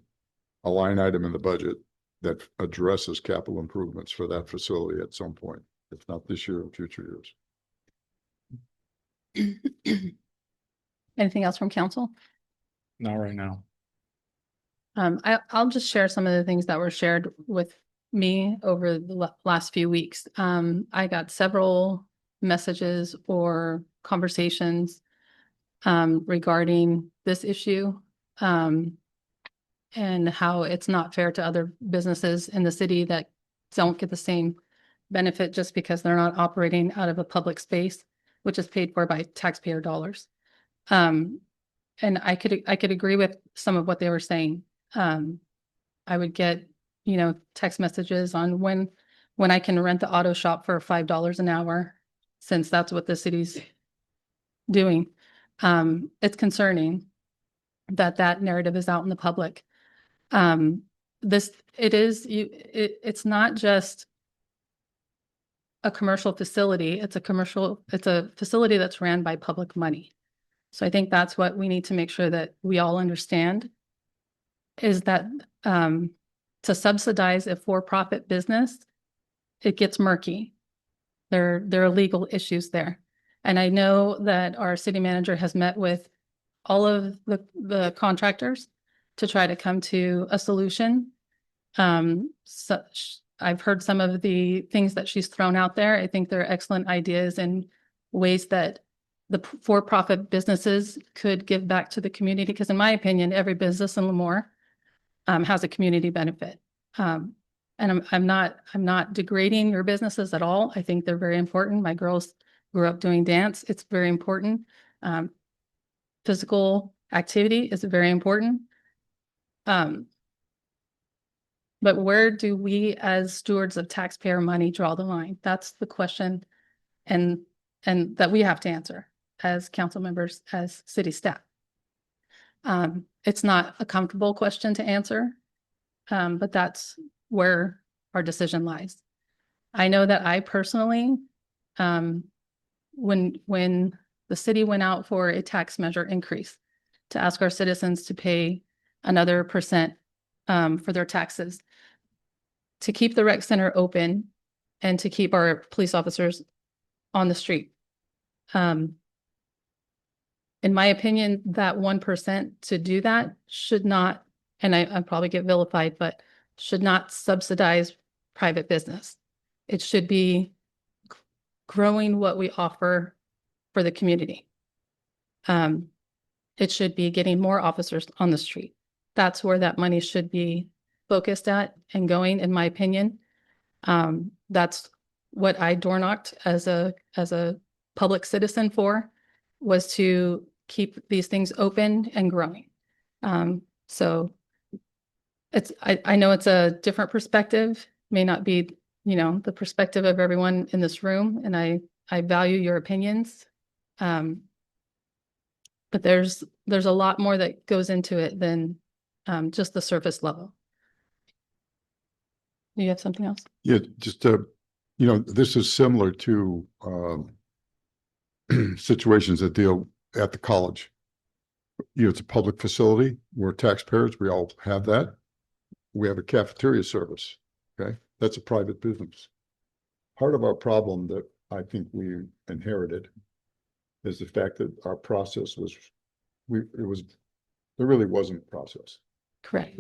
a line item in the budget that addresses capital improvements for that facility at some point, if not this year, in future years. Anything else from council? Not right now. I'll just share some of the things that were shared with me over the last few weeks. I got several messages or conversations regarding this issue and how it's not fair to other businesses in the city that don't get the same benefit just because they're not operating out of a public space, which is paid for by taxpayer dollars. And I could agree with some of what they were saying. I would get, text messages on when I can rent the auto shop for $5 an hour, since that's what the city's doing. It's concerning that narrative is out in the public. It's not just a commercial facility. It's a facility that's ran by public money. So I think that's what we need to make sure that we all understand is that to subsidize a for-profit business, it gets murky. There are legal issues there. And I know that our city manager has met with all of the contractors to try to come to a solution. I've heard some of the things that she's thrown out there. I think they're excellent ideas and ways that the for-profit businesses could give back to the community. Because in my opinion, every business in Lemoore has a community benefit. And I'm not degrading your businesses at all. I think they're very important. My girls grew up doing dance. It's very important. Physical activity is very important. But where do we as stewards of taxpayer money draw the line? That's the question and that we have to answer as council members, as city staff. It's not a comfortable question to answer, but that's where our decision lies. I know that I personally, when the city went out for a tax measure increase to ask our citizens to pay another % for their taxes, to keep the rec center open and to keep our police officers on the street. In my opinion, that 1% to do that should not, and I probably get vilified, but should not subsidize private business. It should be growing what we offer for the community. It should be getting more officers on the street. That's where that money should be focused at and going, in my opinion. That's what I door knocked as a public citizen for, was to keep these things open and growing. So I know it's a different perspective, may not be, the perspective of everyone in this room, and I value your opinions. But there's a lot more that goes into it than just the surface level. Do you have something else? Yeah, just this is similar to situations that deal at the college. It's a public facility. We're taxpayers. We all have that. We have a cafeteria service. Okay, that's a private business. Part of our problem that I think we inherited is the fact that our process was, there really wasn't a process. Correct.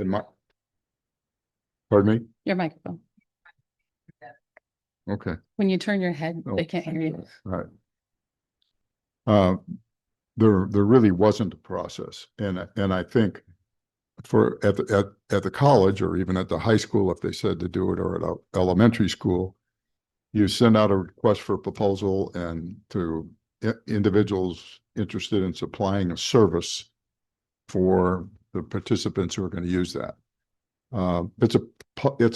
Pardon me? Your microphone. Okay. When you turn your head, they can't hear you. Right. There really wasn't a process, and I think at the college or even at the high school, if they said to do it, or at elementary school, you send out a request for a proposal and to individuals interested in supplying a service for the participants who are going to use that. It's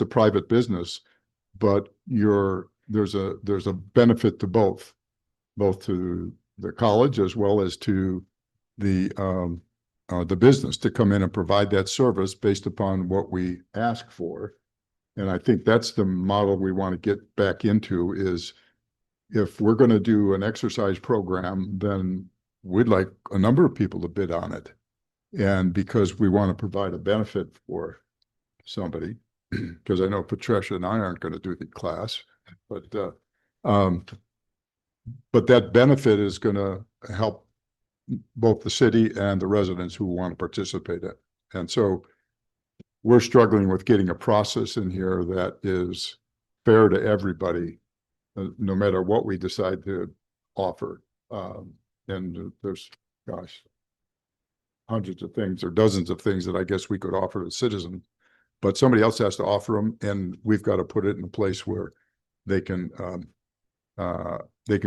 a private business, but there's a benefit to both to the college as well as to the business to come in and provide that service based upon what we ask for. And I think that's the model we want to get back into, is if we're going to do an exercise program, then we'd like a number of people to bid on it. And because we want to provide a benefit for somebody, because I know Patricia and I aren't going to do the class, but that benefit is going to help both the city and the residents who want to participate in it. And so we're struggling with getting a process in here that is fair to everybody no matter what we decide to offer. And there's, gosh, hundreds of things or dozens of things that I guess we could offer to citizens, but somebody else has to offer them, and we've got to put it in a place where they can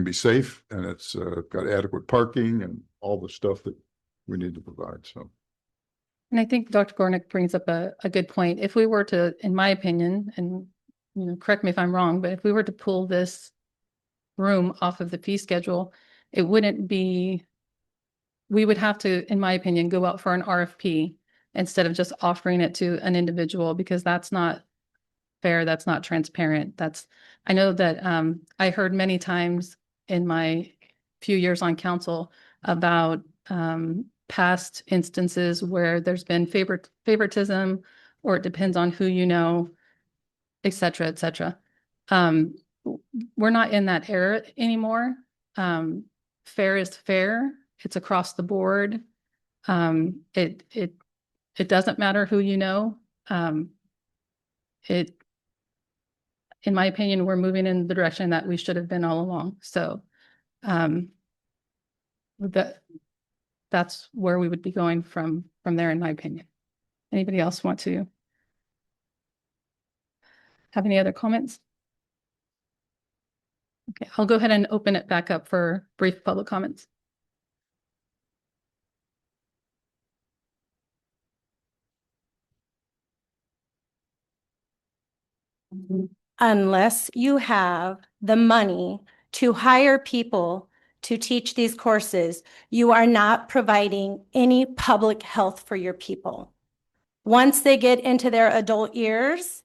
be safe, and it's got adequate parking and all the stuff that we need to provide. So. And I think Dr. Gornick brings up a good point. If we were to, in my opinion, and correct me if I'm wrong, but if we were to pull this room off of the fee schedule, it wouldn't be, we would have to, in my opinion, go out for an RFP instead of just offering it to an individual, because that's not fair. That's not transparent. I know that I heard many times in my few years on council about past instances where there's been favoritism, or it depends on who you know, et cetera, et cetera. We're not in that era anymore. Fair is fair. It's across the board. It doesn't matter who you know. In my opinion, we're moving in the direction that we should have been all along. So that's where we would be going from there, in my opinion. Anybody else want to have any other comments? Okay, I'll go ahead and open it back up for brief public comments. Unless you have the money to hire people to teach these courses, you are not providing any public health for your people. Once they get into their adult years,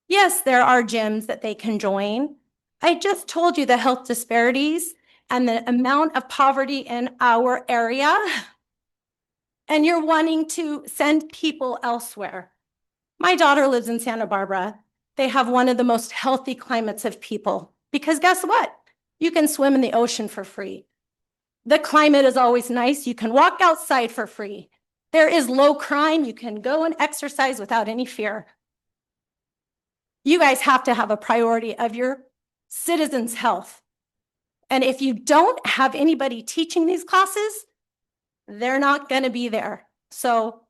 yes, there are gyms that they can join. I just told you the health disparities and the amount of poverty in our area, and you're wanting to send people elsewhere. My daughter lives in Santa Barbara. They have one of the most healthy climates of people, because guess what? You can swim in the ocean for free. The climate is always nice. You can walk outside for free. There is low crime. You can go and exercise without any fear. You guys have to have a priority of your citizens' health. And if you don't have anybody teaching these classes, they're not going to be there. So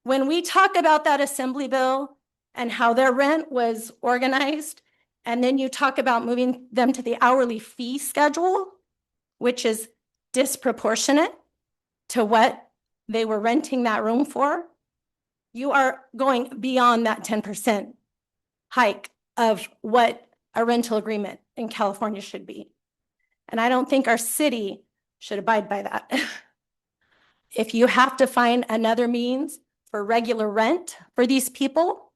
when we talk about that assembly bill and how their rent was organized, and then you talk about moving them to the hourly fee schedule, which is disproportionate to what they were renting that room for, you are going beyond that 10% hike of what a rental agreement in California should be. And I don't think our city should abide by that. If you have to find another means for regular rent for these people,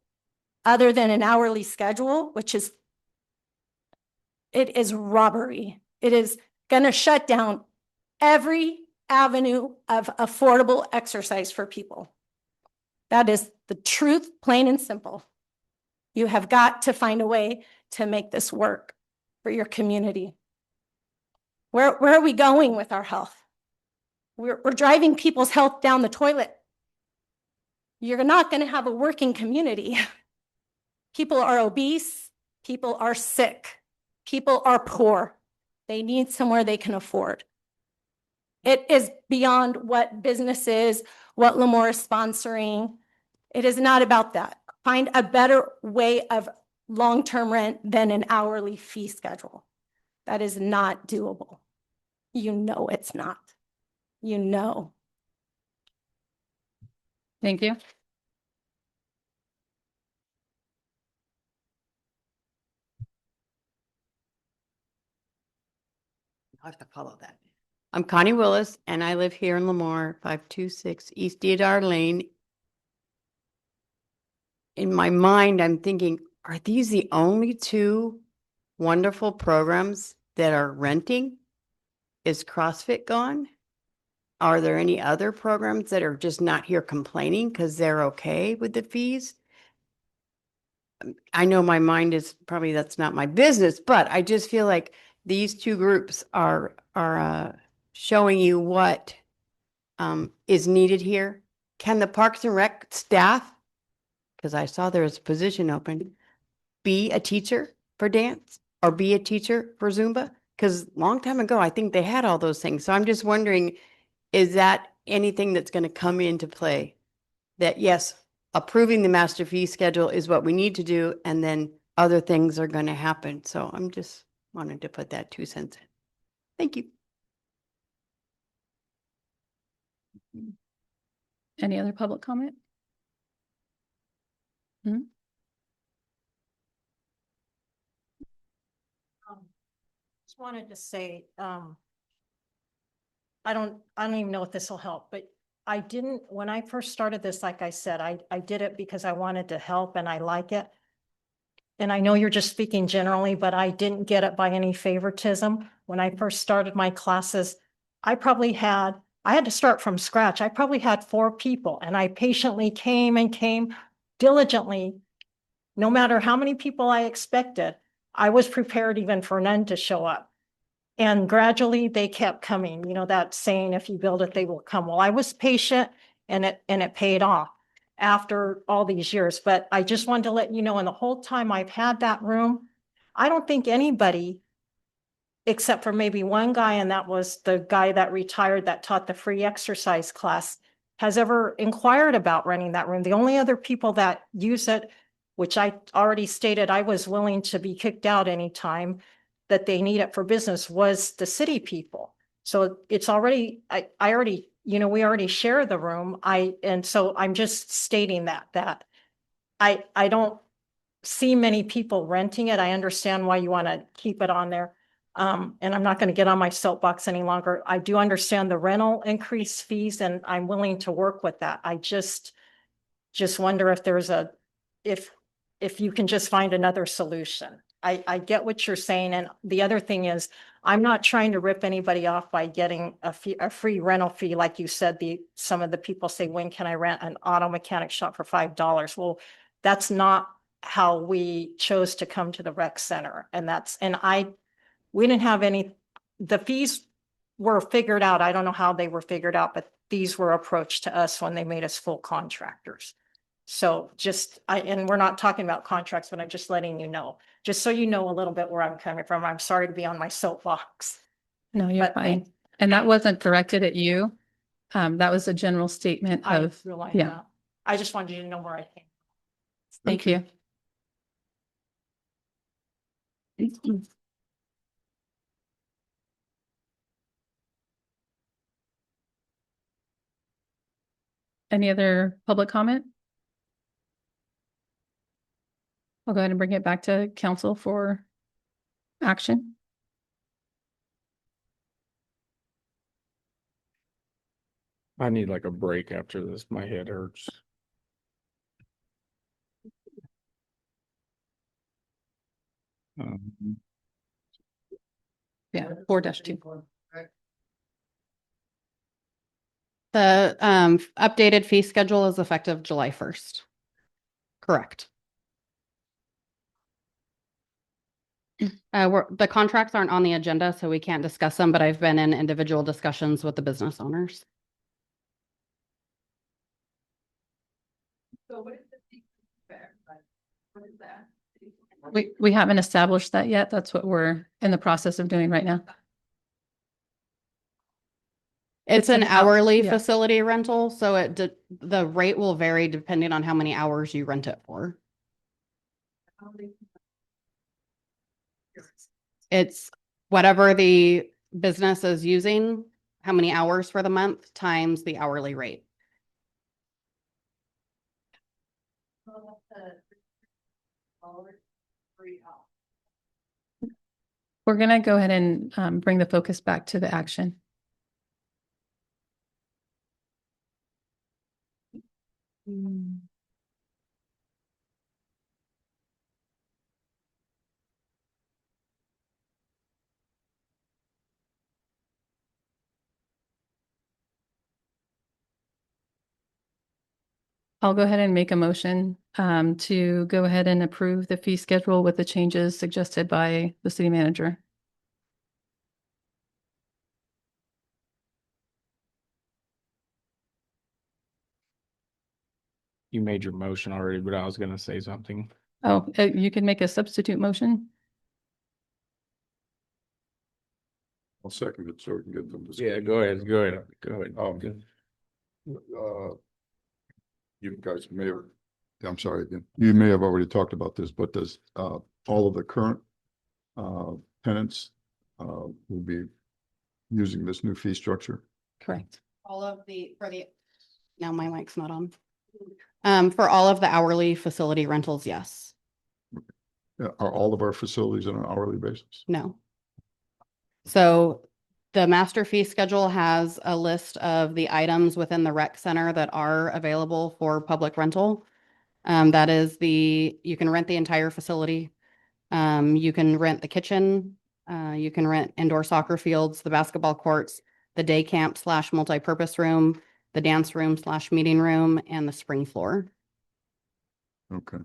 other than an hourly schedule, it is robbery. It is going to shut down every avenue of affordable exercise for people. That is the truth, plain and simple. You have got to find a way to make this work for your community. Where are we going with our health? We're driving people's health down the toilet. You're not going to have a working community. People are obese. People are sick. People are poor. They need somewhere they can afford. It is beyond what business is, what Lemoore is sponsoring. It is not about that. Find a better way of long-term rent than an hourly fee schedule. That is not doable. You know it's not. You know. Thank you. I have to follow that. I'm Connie Willis, and I live here in Lemoore, 526 East Deodar Lane. In my mind, I'm thinking, are these the only two wonderful programs that are renting? Is CrossFit gone? Are there any other programs that are just not here complaining because they're okay with the fees? I know my mind is probably that's not my business, but I just feel like these two groups are showing you what is needed here. Can the Parks and Rec staff, because I saw there was a position open, be a teacher for dance? or be a teacher for Zumba? Because long time ago, I think they had all those things. So I'm just wondering, is that anything that's going to come into play? That yes, approving the master fee schedule is what we need to do, and then other things are going to happen. So I'm just wanted to put that 2 cents in. Thank you. Any other public comment? Just wanted to say, I don't even know if this will help, but I didn't, when I first started this, like I said, I did it because I wanted to help and I like it. And I know you're just speaking generally, but I didn't get it by any favoritism. When I first started my classes, I had to start from scratch. I probably had 4 people and I patiently came and came diligently. No matter how many people I expected, I was prepared even for none to show up. And gradually they kept coming, you know, that saying, if you build it, they will come. Well, I was patient and it paid off after all these years. But I just wanted to let you know, in the whole time I've had that room, I don't think anybody, except for maybe one guy, and that was the guy that retired that taught the free exercise class, has ever inquired about renting that room. The only other people that use it, which I already stated I was willing to be kicked out anytime that they need it for business, was the city people. So it's already, I already, you know, we already share the room. And so I'm just stating that I don't see many people renting it. I understand why you want to keep it on there. And I'm not going to get on my soapbox any longer. I do understand the rental increase fees and I'm willing to work with that. I just wonder if there's if you can just find another solution. I get what you're saying. And the other thing is, I'm not trying to rip anybody off by getting a free rental fee. Like you said, some of the people say, when can I rent an auto mechanic shop for $5? Well, that's not how we chose to come to the rec center. And we didn't have the fees were figured out. I don't know how they were figured out, but these were approached to us when they made us full contractors. So and we're not talking about contracts, but I'm just letting you know, just so you know a little bit where I'm coming from. I'm sorry to be on my soapbox. No, you're But fine. And that wasn't directed at you. That was a general statement I of, realize yeah, that. I just wanted you to know where I came. thank you. Any other public comment? I'll go ahead and bring it back to council for action. I need like a break after this. My head hurts. Yeah, 4-2. The updated fee schedule is effective July 1st. Correct. The contracts aren't on the agenda, so we can't discuss them, but I've been in individual discussions with the business owners. So what is that? We haven't established that yet. That's what we're in the process of doing right now. It's an hourly yeah. facility rental, so the rate will vary depending on how many hours you rent it for. It's whatever the business is using, how many hours for the month times the hourly rate. We're going to go ahead and bring the focus back to the action. I'll go ahead and make a motion to go ahead and approve the fee schedule with the changes suggested by the city manager. You made your motion already, but I was going to say something. Oh, you can make a substitute motion. I'll second it so we can get them. Yeah, go ahead, go ahead, go ahead. You guys may have, I'm sorry again, you may have already talked about this, but does, all of the current, tenants, will be using this new fee structure? Correct. All of now my mic's not on. For all of the hourly facility rentals, yes. Are all of our facilities on an hourly basis? No. So the master fee schedule has a list of the items within the rec center that are available for public rental. That is you can rent the entire facility. You can rent the kitchen. You can rent indoor soccer fields, the basketball courts, the day camp / multipurpose room, the dance room / meeting room, and the spring floor. Okay.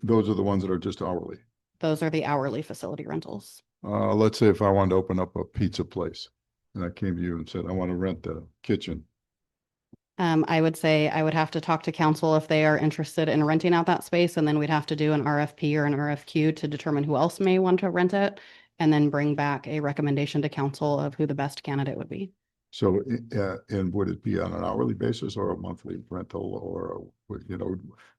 Those are the ones that are just hourly. Those are the hourly facility rentals. Let's say if I wanted to open up a pizza place and I came to you and said, I want to rent the kitchen. I would say I would have to talk to council if they are interested in renting out that space, and then we'd have to do an RFP or an RFQ to determine who else may want to rent it, and then bring back a recommendation to council of who the best candidate would be. So, and would it be on an hourly basis or a monthly rental or,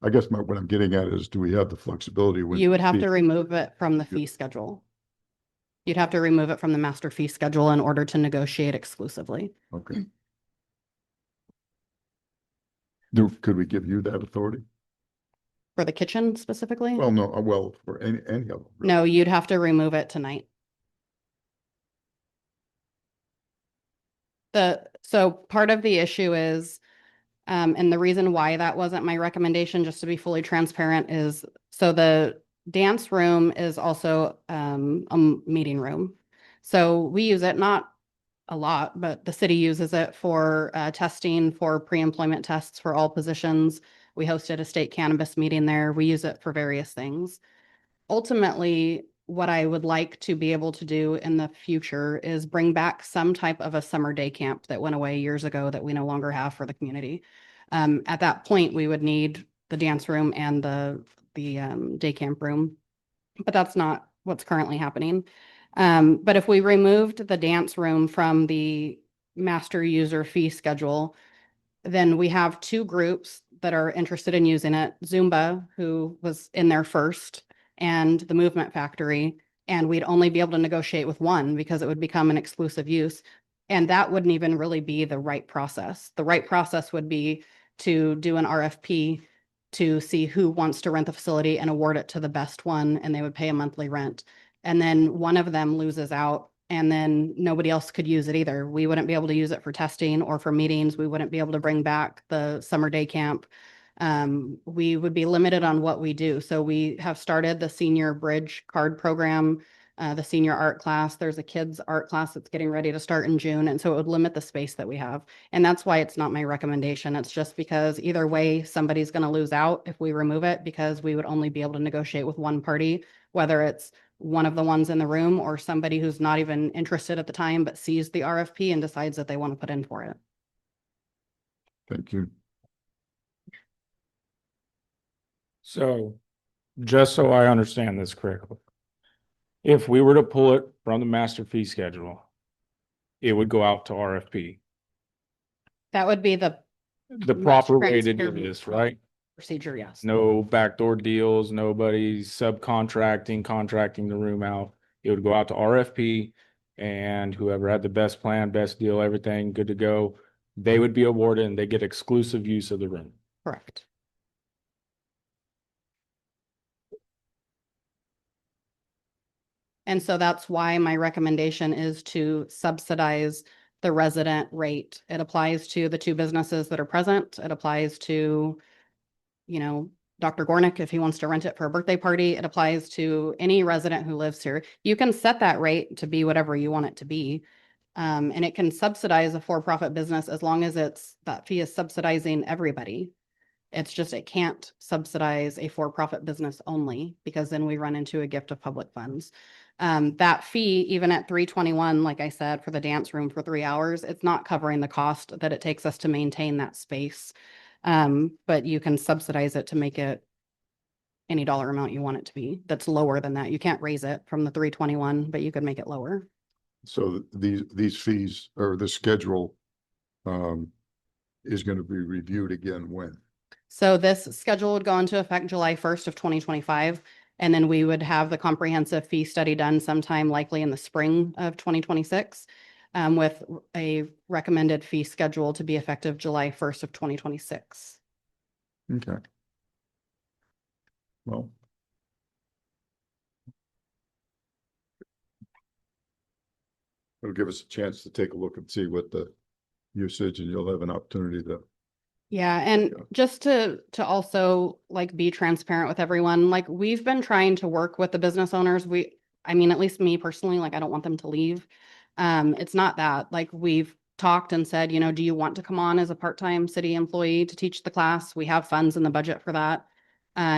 I guess what I'm getting at is, do we have the flexibility? with You would the have fee? to remove it from the fee schedule. You'd have to remove it from the master fee schedule in order to negotiate exclusively. Okay. Could we give you that authority? For the kitchen specifically? Well, no, for any of them. really. No, you'd have to remove it tonight. So part of the issue is, and the reason why that wasn't my recommendation, just to be fully transparent, is so the dance room is also a meeting room. So we use it, not a lot, but the city uses it for testing, for pre-employment tests for all positions. We hosted a state cannabis meeting there. We use it for various things. Ultimately, what I would like to be able to do in the future is bring back some type of a summer day camp that went away years ago that we no longer have for the community. At that point, we would need the dance room and the day camp room, but that's not what's currently happening. But if we removed the dance room from the master user fee schedule, then we have two groups that are interested in using it. Zumba, who was in there first, and the Movement Factory. And we'd only be able to negotiate with one because it would become an exclusive use. And that wouldn't even really be the right process. The right process would be to do an RFP to see who wants to rent the facility and award it to the best one, and they would pay a monthly rent. And then one of them loses out, and then nobody else could use it either. We wouldn't be able to use it for testing or for meetings. We wouldn't be able to bring back the summer day camp. We would be limited on what we do. So we have started the senior bridge card program, the senior art class. There's a kids art class that's getting ready to start in June. And so it would limit the space that we have. And that's why it's not my recommendation. It's just because either way, somebody's going to lose out if we remove it, because we would only be able to negotiate with one party, whether it's one of the ones in the room or somebody who's not even interested at the time, but sees the RFP and decides that they want to put in for it. Thank you. So, just so I understand this correctly, if we were to pull it from the master fee schedule, it would go out to RFP. That would be the proper way to do transparent this, right? procedure, yes. No backdoor deals, nobody subcontracting, contracting the room out. It would go out to RFP, and whoever had the best plan, best deal, everything good to go, they would be awarded and they get exclusive use of the room. Correct. And so that's why my recommendation is to subsidize the resident rate. It applies to the two businesses that are present. It applies to, Dr. Gornick, if he wants to rent it for a birthday party. It applies to any resident who lives here. You can set that rate to be whatever you want it to be. And it can subsidize a for-profit business as long as that fee is subsidizing everybody. It's just, it can't subsidize a for-profit business only, because then we run into a gift of public funds. That fee, even at $321, like I said, for the dance room for 3 hours, it's not covering the cost that it takes us to maintain that space. But you can subsidize it to make it any dollar amount you want it to be. That's lower than that. You can't raise it from the $321, but you could make it lower. So these fees or the schedule is going to be reviewed again when? So this schedule would go into effect July 1st of 2025. And then we would have the comprehensive fee study done sometime likely in the spring of 2026, with a recommended fee schedule to be effective July 1st of 2026. Okay. Well. It'll give us a chance to take a look and see what the usage, and you'll have an opportunity to. Yeah, and just to also like be transparent with everyone, like we've been trying to work with the business owners. I mean, at least me personally, like I don't want them to leave. It's not that. Like we've talked and said, you know, do you want to come on as a part-time city employee to teach the class? We have funds in the budget for that.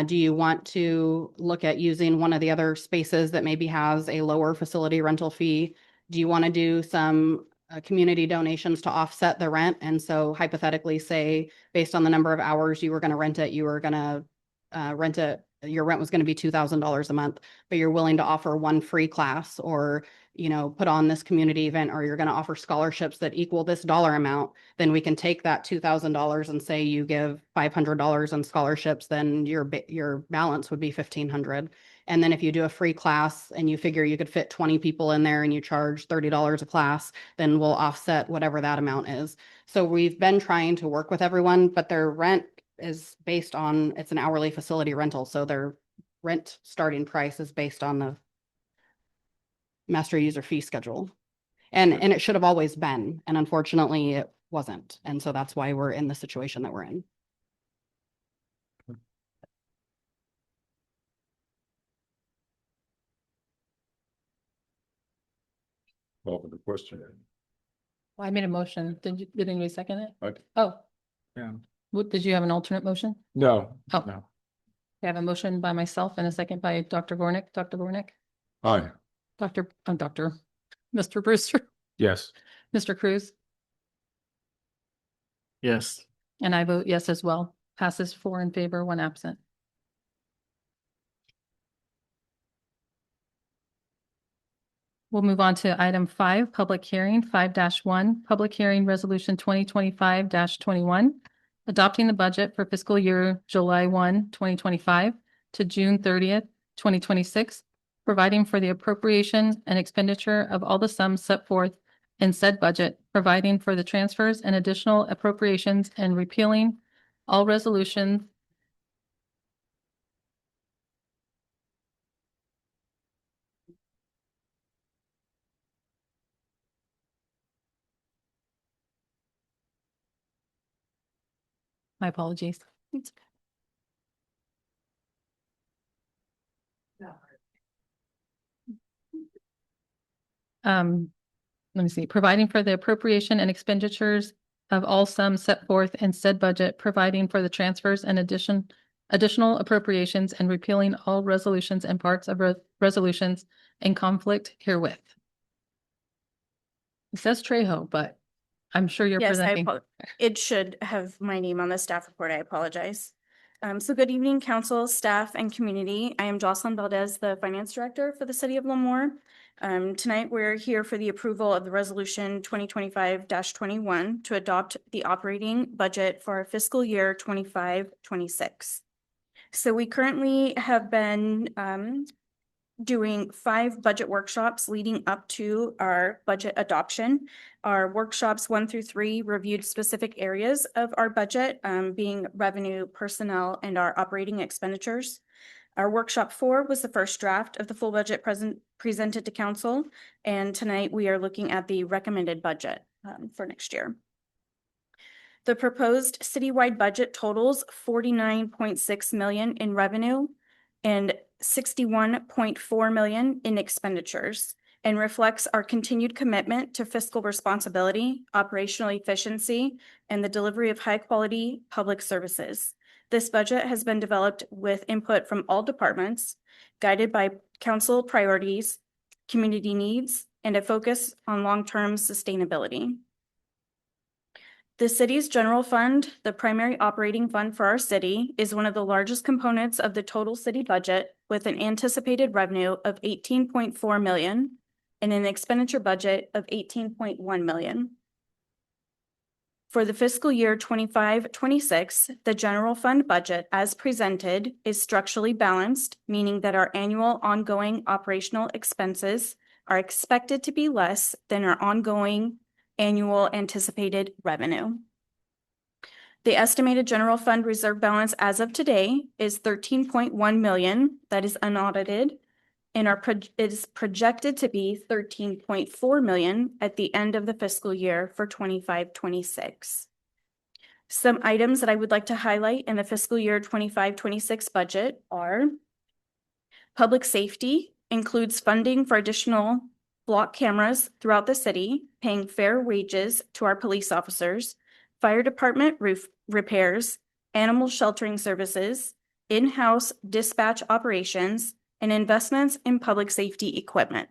Do you want to look at using one of the other spaces that maybe has a lower facility rental fee? Do you want to do some community donations to offset the rent? And so hypothetically say, based on the number of hours you were going to rent it, you were going to rent it, your rent was going to be $2,000 a month, but you're willing to offer one free class, or, you know, put on this community event, or you're going to offer scholarships that equal this dollar amount, then we can take that $2,000 and say you give $500 in scholarships, then your balance would be $1,500. And then if you do a free class and you figure you could fit 20 people in there and you charge $30 a class, then we'll offset whatever that amount is. So we've been trying to work with everyone, but their rent is based on, it's an hourly facility rental. So their rent starting price is based on the master user fee schedule. And it should have always been. And unfortunately it wasn't. And so that's why we're in the situation that we're in. Call for the question. Well, I made a motion. Did anybody second it? I- Oh, Yeah. what, did you have an alternate motion? No. Oh. No. I have a motion by myself and a second by Dr. Gornick. Dr. Gornick, Aye. Mr. Brewster, Yes. Mr. Cruz, Yes. and I vote yes as well. Passes 4 in favor, 1 absent. We'll move on to item 5, public hearing, 5-1, public hearing resolution 2025-21, adopting the budget for fiscal year July 1, 2025 to June 30th, 2026, providing for the appropriation and expenditure of all the sums set forth in said budget, providing for the transfers and additional appropriations, and repealing all resolutions my apologies. Let me see, providing for the appropriation and expenditures of all sums set forth in said budget, providing for the transfers and additional appropriations, and repealing all resolutions and parts of resolutions in conflict herewith. It says Trejo, but I'm sure you're Yes, presenting. it should have my name on the staff report. I apologize. So good evening, council, staff, and community. I am Jocelyn Valdez, the finance director for the city of Lemoore. Tonight, we're here for the approval of the resolution 2025-21 to adopt the operating budget for our fiscal year 25-26. So we currently have been doing 5 budget workshops leading up to our budget adoption. Our workshops 1 through 3 reviewed specific areas of our budget, being revenue, personnel, and our operating expenditures. Our workshop 4 was the first draft of the full budget presented to council, and tonight we are looking at the recommended budget for next year. The proposed citywide budget totals 49.6 million in revenue and 61.4 million in expenditures, and reflects our continued commitment to fiscal responsibility, operational efficiency, and the delivery of high-quality public services. This budget has been developed with input from all departments, guided by council priorities, community needs, and a focus on long-term sustainability. The city's general fund, the primary operating fund for our city, is one of the largest components of the total city budget, with an anticipated revenue of 18.4 million, and an expenditure budget of 18.1 million. For the fiscal year 25-26, the general fund budget as presented is structurally balanced, meaning that our annual ongoing operational expenses are expected to be less than our ongoing annual anticipated revenue. The estimated general fund reserve balance as of today is 13.1 million, that is unaudited, and is projected to be 13.4 million at the end of the fiscal year for 25-26. Some items that I would like to highlight in the fiscal year 25-26 budget are public safety includes funding for additional block cameras throughout the city, paying fair wages to our police officers, fire department roof repairs, animal sheltering services, in-house dispatch operations, and investments in public safety equipment.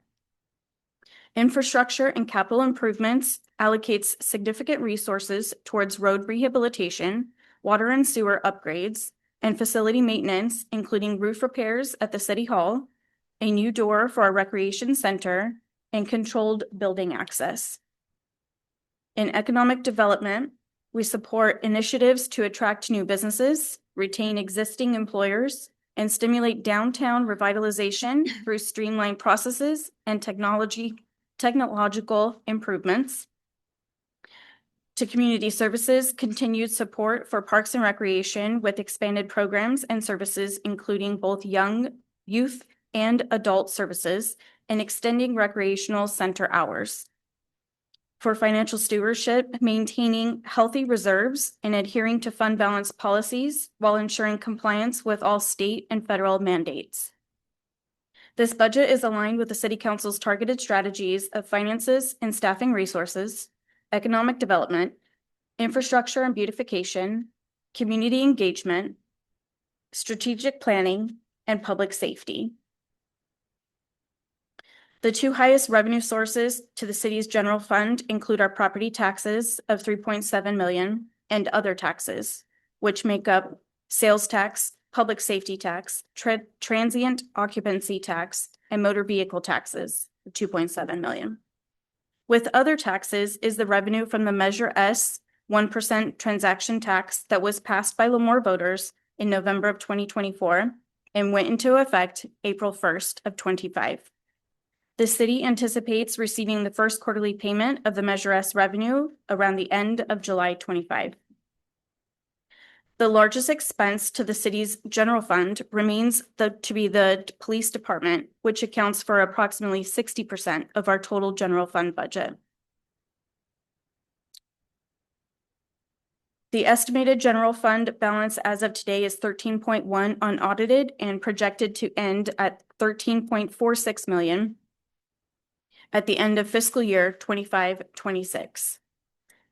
Infrastructure and capital improvements allocates significant resources towards road rehabilitation, water and sewer upgrades, and facility maintenance, including roof repairs at the City Hall, a new door for our recreation center, and controlled building access. In economic development, we support initiatives to attract new businesses, retain existing employers, and stimulate downtown revitalization through streamlined processes and technological improvements. To community services, continued support for parks and recreation with expanded programs and services, including both young, youth, and adult services, and extending recreational center hours. For financial stewardship, maintaining healthy reserves and adhering to fund balance policies while ensuring compliance with all state and federal mandates. This budget is aligned with the City Council's targeted strategies of finances and staffing resources, economic development, infrastructure and beautification, community engagement, strategic planning, and public safety. The two highest revenue sources to the city's general fund include our property taxes of 3.7 million and other taxes, which make up sales tax, public safety tax, transient occupancy tax, and motor vehicle taxes of 2.7 million. With other taxes is the revenue from the Measure S 1% transaction tax that was passed by Lemoore voters in November of 2024 and went into effect April 1st of 25. The city anticipates receiving the first quarterly payment of the Measure S revenue around the end of July 25. The largest expense to the city's general fund remains to be the police department, which accounts for approximately 60% of our total general fund budget. The estimated general fund balance as of today is 13.1 unaudited and projected to end at 13.46 million. At the end of fiscal year 25-26.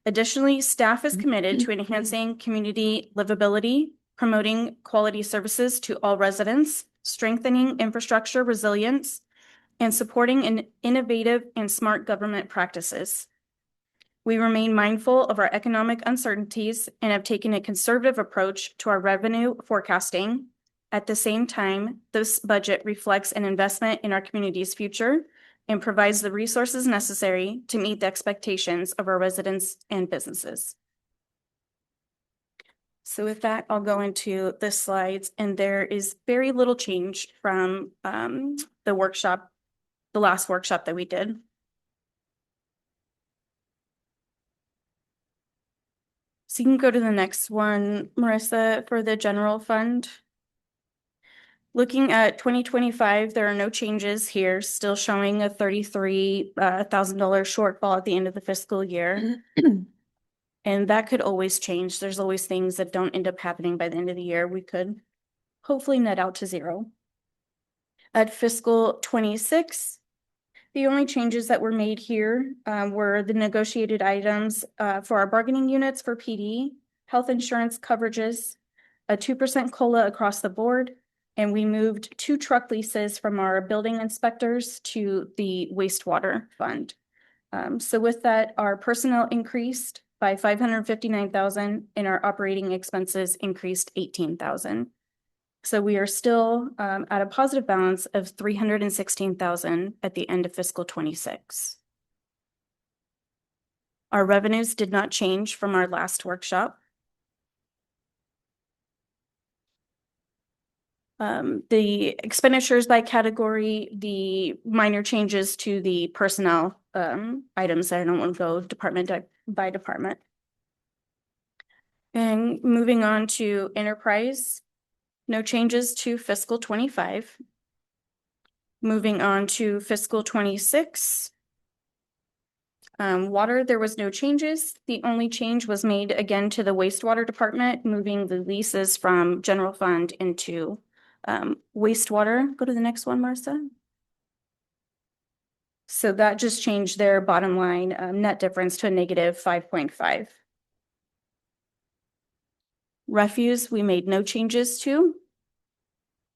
Additionally, staff is committed to enhancing community livability, promoting quality services to all residents, strengthening infrastructure resilience, and supporting an innovative and smart government practices. We remain mindful of our economic uncertainties and have taken a conservative approach to our revenue forecasting. At the same time, this budget reflects an investment in our community's future and provides the resources necessary to meet the expectations of our residents and businesses. So with that, I'll go into the slides, and there is very little change from the last workshop that we did. So you can go to the next one, Marissa, for the general fund. Looking at 2025, there are no changes here, still showing a $33,000 shortfall at the end of the fiscal year. And that could always change. There's always things that don't end up happening by the end of the year. We could hopefully net out to zero. At fiscal 26, the only changes that were made here were the negotiated items for our bargaining units for PD, health insurance coverages, a 2% COLA across the board, and we moved 2 truck leases from our building inspectors to the wastewater fund. So with that, our personnel increased by $559,000 and our operating expenses increased $18,000. So we are still at a positive balance of 316,000 at the end of fiscal 26. Our revenues did not change from our last workshop. The expenditures by category, the minor changes to the personnel items. I don't want to go department by department. And moving on to enterprise, no changes to fiscal 25. Moving on to fiscal 26. Water, there was no changes. The only change was made again to the wastewater department, moving the leases from general fund into wastewater. Go to the next one, Marissa. So that just changed their bottom line net difference to a negative 5.5. Refuse, we made no changes to.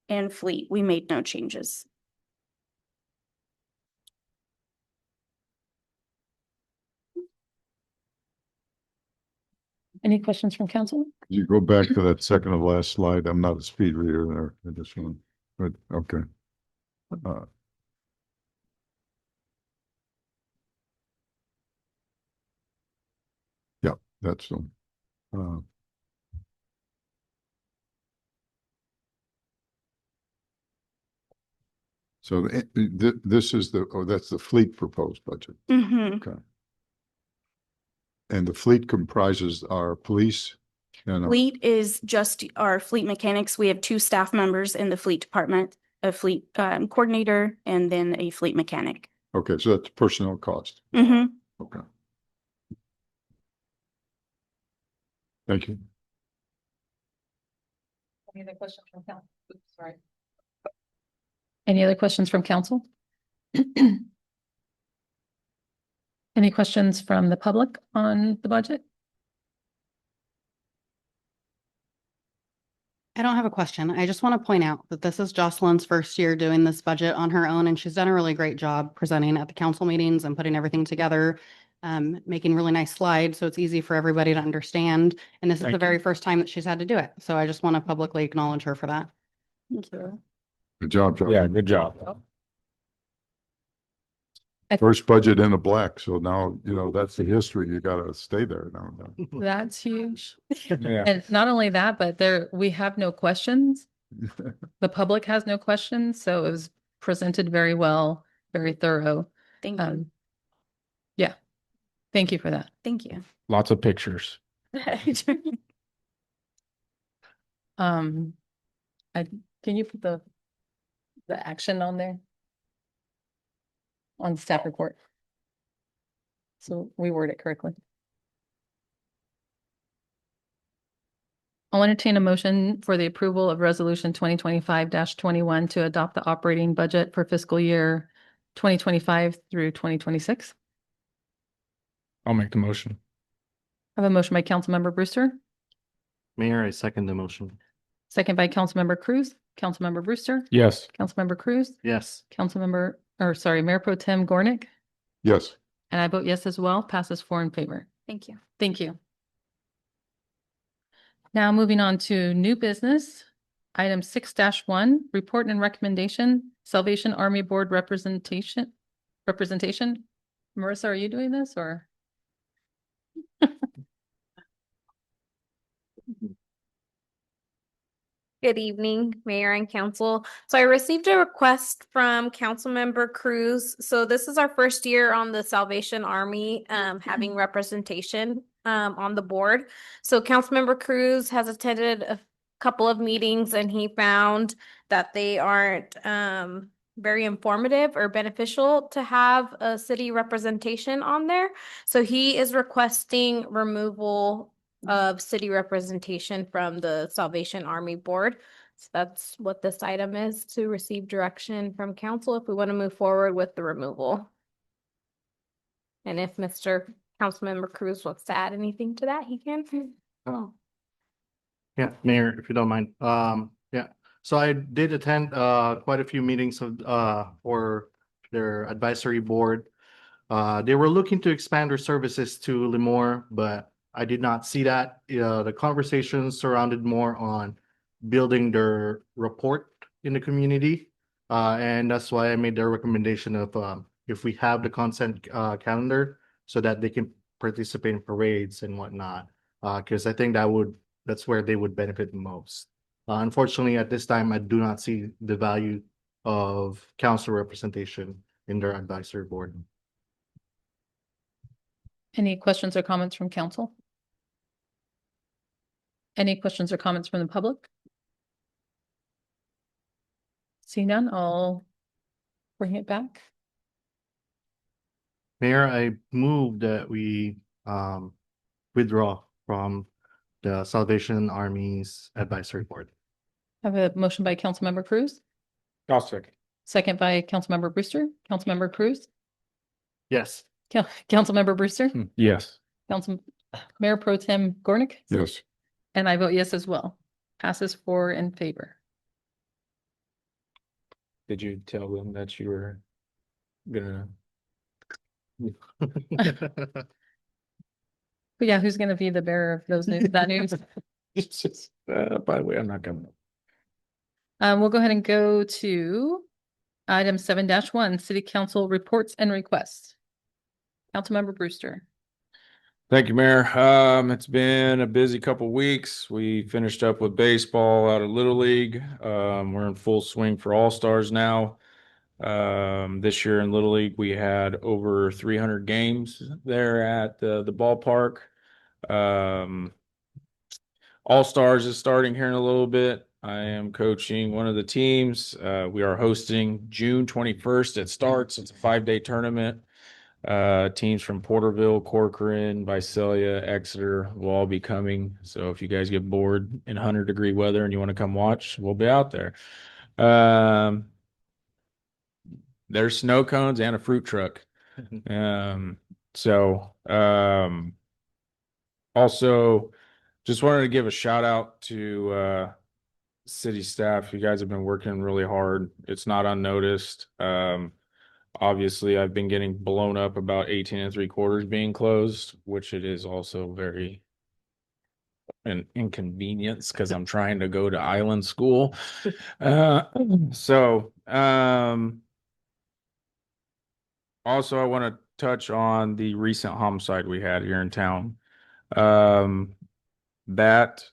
And fleet, we made no changes. Any questions from council? You go back to that second to last slide. I'm not a speed reader there. I just want, but okay. Yeah, that's them. So this is that's the fleet proposed budget. Okay. And the fleet comprises our police and Fleet is just our fleet mechanics. We have 2 staff members in the fleet department, a fleet coordinator, and then a fleet mechanic. okay, so that's personnel cost. Okay. Thank you. Any other questions from council? Oops, sorry. Any other questions from council? Any questions from the public on the budget? I don't have a question. I just want to point out that this is Jocelyn's first year doing this budget on her own, and she's done a really great job presenting at the council meetings and putting everything together, making really nice slides so it's easy for everybody to understand. And this is the very first time that she's had to do it. So I just want to publicly acknowledge her for that. Thank you. Good job, John. Yeah, good job. First budget in the black. So now, you know, that's the history. You got to stay there now. That's huge. Yeah. And not only that, but we have no questions. The public has no questions, so it was presented very well, very thorough. Thank you. Yeah. Thank you for that. Thank you. Lots of pictures. Can you put the action on there? On staff report. So we word it correctly. I'll entertain a motion for the approval of resolution 2025-21 to adopt the operating budget for fiscal year 2025 through 2026. I'll make the motion. I have a motion by Councilmember Brewster, Mayor, I second the motion. second by Councilmember Cruz. Councilmember Brewster, Yes. Councilmember Cruz, Yes. Mayor Pro Tem Gornick, Yes. and I vote yes as well. Passes 4 in favor. Thank you. Thank you. Now moving on to new business. Item 6-1, report and recommendation, Salvation Army Board representation. Marissa, are you doing this or? Good evening, Mayor and Council. So I received a request from Councilmember Cruz. So this is our first year on the Salvation Army having representation on the board. So Councilmember Cruz has attended a couple of meetings and he found that they aren't very informative or beneficial to have a city representation on there. So he is requesting removal of city representation from the Salvation Army Board. So that's what this item is, to receive direction from council if we want to move forward with the removal. And if Mr. Councilmember Cruz wants to add anything to that, he can. Oh. Yeah, Mayor, if you don't mind. Yeah, so I did attend quite a few meetings of for their advisory board. They were looking to expand their services to Lemoore, but I did not see that. The conversation surrounded more on building their rapport in the community. And that's why I made the recommendation of if we have the consent calendar so that they can participate in parades and whatnot. Because I think that's where they would benefit the most. Unfortunately, at this time, I do not see the value of council representation in their advisory board. Any questions or comments from council? Any questions or comments from the public? See none, I'll bring it back. Mayor, I move that we withdraw from the Salvation Army's advisory board. I have a motion by Councilmember Cruz, I'll second. second by Councilmember Brewster. Councilmember Cruz, Yes. Councilmember Brewster, Yes. Council Mayor Pro Tem Gornick, Yes. and I vote yes as well. Passes 4 in favor. Did you tell them that you were gonna? But yeah, who's gonna be the bearer of those news, that news? It's just, by the way, I'm not coming. We'll go ahead and go to item 7-1, City Council reports and requests. Councilmember Brewster. Thank you, Mayor. It's been a busy couple weeks. We finished up with baseball out of Little League. We're in full swing for All-Stars now. This year in Little League, we had over 300 games there at the ballpark. All-Stars is starting here in a little bit. I am coaching one of the teams. We are hosting June 21st. It starts. It's a 5-day tournament. Teams from Porterville, Corcoran, Visalia, Exeter will all be coming. So if you guys get bored in 100-degree weather and you want to come watch, we'll be out there. There's snow cones and a fruit truck. Also just wanted to give a shout out to city staff. You guys have been working really hard. It's not unnoticed. Obviously, I've been getting blown up about 18 3/4 being closed, which it is also very an inconvenience because I'm trying to go to island school. Also, I want to touch on the recent homicide we had here in town. That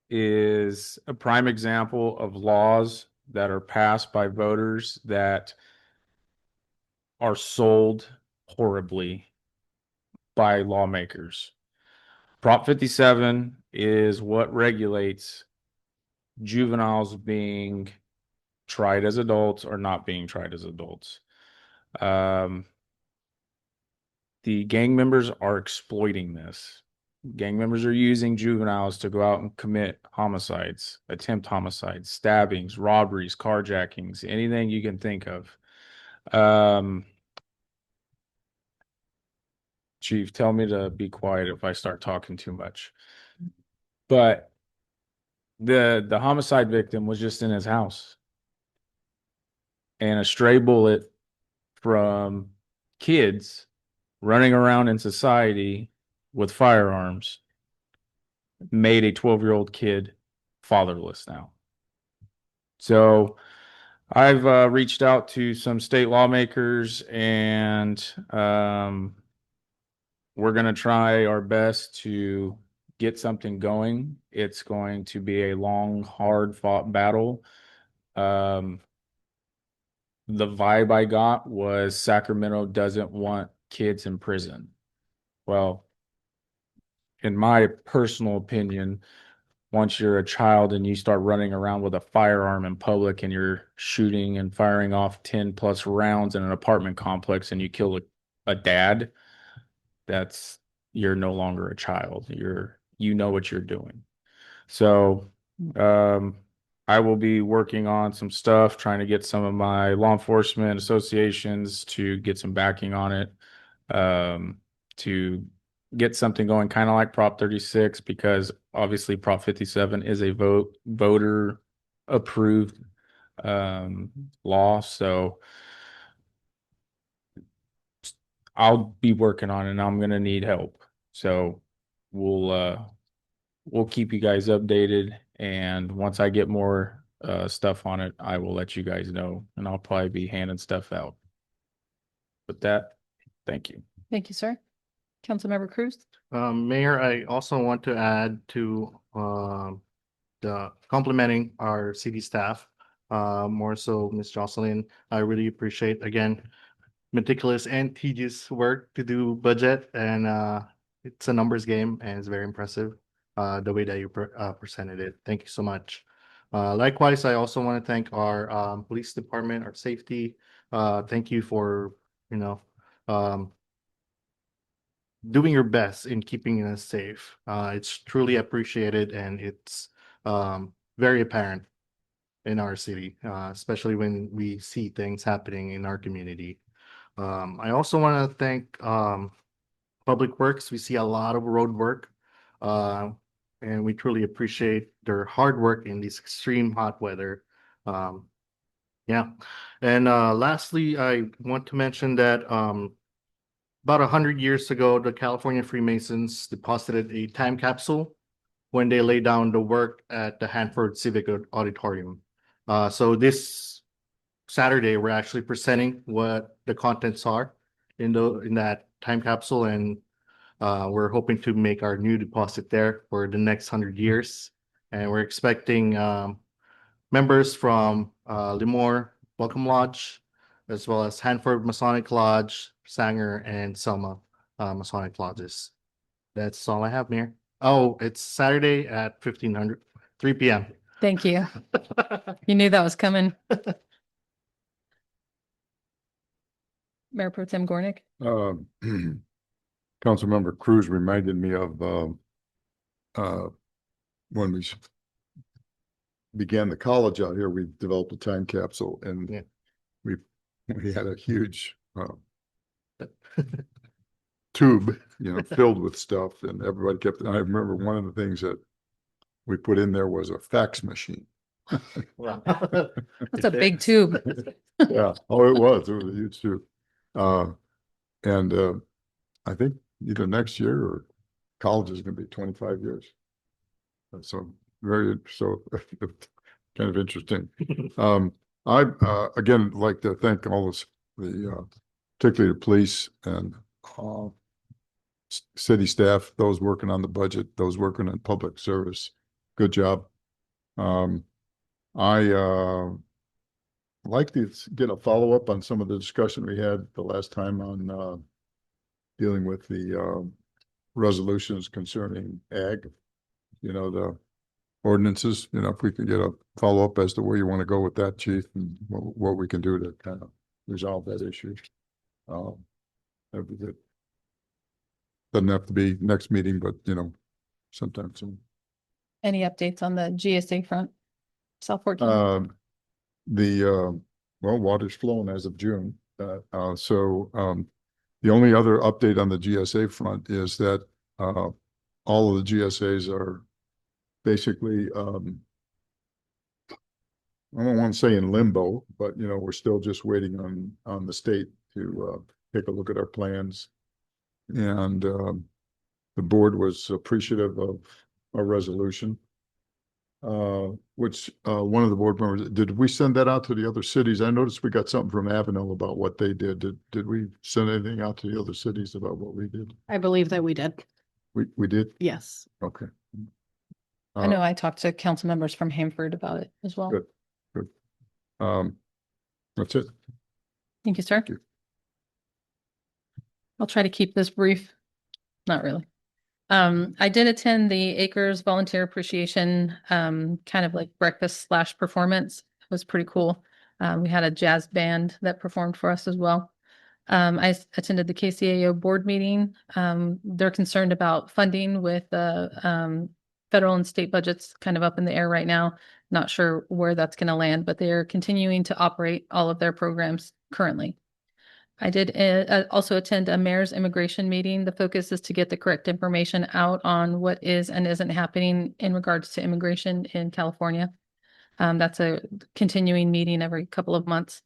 is a prime example of laws that are passed by voters that are sold horribly by lawmakers. Prop 57 is what regulates juveniles being tried as adults or not being tried as adults. The gang members are exploiting this. Gang members are using juveniles to go out and commit homicides, attempt homicides, stabbings, robberies, carjackings, anything you can think of. Chief, tell me to be quiet if I start talking too much. But the homicide victim was just in his house. And a stray bullet from kids running around in society with firearms made a 12-year-old kid fatherless now. So I've reached out to some state lawmakers, and we're going to try our best to get something going. It's going to be a long, hard-fought battle. The vibe I got was Sacramento doesn't want kids in prison. Well, in my personal opinion, once you're a child and you start running around with a firearm in public and you're shooting and firing off 10+ rounds in an apartment complex and you kill a dad, you're no longer a child. You know what you're doing. So I will be working on some stuff, trying to get some of my law enforcement associations to get some backing on it, to get something going, kind of like Prop 36, because obviously Prop 57 is a voter approved law. So I'll be working on it, and I'm gonna need help. So we'll keep you guys updated, And once I get more stuff on it, I will let you guys know, and I'll probably be handing stuff out. With that, thank you. Thank you, sir. Councilmember Cruz? Mayor, I also want to add to the complimenting our city staff, more so Ms. Jocelyn. I really appreciate, again, meticulous and tedious work to do budget, and it's a numbers game, and it's very impressive the way that you presented it. Thank you so much. Likewise, I also want to thank our police department, our safety. Thank you for, you know, doing your best in keeping us safe. It's truly appreciated, and it's very apparent in our city, especially when we see things happening in our community. I also want to thank Public Works. We see a lot of road work, and we truly appreciate their hard work in this extreme hot weather. Yeah. And lastly, I want to mention that about 100 years ago, the California Freemasons deposited a time capsule when they laid down the work at the Hanford Civic Auditorium. So this Saturday, we're actually presenting what the contents are in that time capsule, and we're hoping to make our new deposit there for the next 100 years. And we're expecting members from Lemoore Welcome Lodge, as well as Hanford Masonic Lodge, Sanger, and Selma Masonic Lodges. That's all I have, Mayor. Oh, it's Saturday at 3 p.m. Thank you. You knew that was coming. Mayor Pro Tem Gornick? Councilmember Cruz reminded me of when we began the college out here, we developed a time capsule, and we had a huge tube, filled with stuff, and everybody kept. I remember one of the things that we put in there was a fax machine. Wow. That's a big tube. Yeah. Oh, it was a huge tube. And I think either next year or college is going to be 25 years. So kind of interesting. I again like to thank all particularly the police and city staff, those working on the budget, those working in public service. Good job. I like to get a follow-up on some of the discussion we had the last time on dealing with the resolutions concerning ag, the ordinances, if we could get a follow-up as to where you want to go with that, Chief, and what we can do to kind of resolve that issue. That'd be good. Doesn't have to be next meeting, but sometime soon. Any updates on the GSA front? South 14? Well, water's flowing as of June. So the only other update on the GSA front is that all of the GSAs are basically, I don't want to say in limbo, but we're still just waiting on the state to take a look at our plans. And the board was appreciative of our resolution, which one of the board members, did we send that out to the other cities? I noticed we got something from Avenel about what they did. Did we send anything out to the other cities about what we did? I believe that we did. We did? Yes. Okay. I know I talked to council members from Hanford about it as well. Good. That's it. Thank you, sir. Thank you. I'll try to keep this brief. Not really. I did attend the Acres Volunteer Appreciation kind of like breakfast / performance. It was pretty cool. We had a jazz band that performed for us as well. I attended the KCAO board meeting. They're concerned about funding with the federal and state budgets kind of up in the air right now. Not sure where that's going to land, but they are continuing to operate all of their programs currently. I did also attend a mayor's immigration meeting. The focus is to get the correct information out on what is and isn't happening in regards to immigration in California. That's a continuing meeting every couple of months.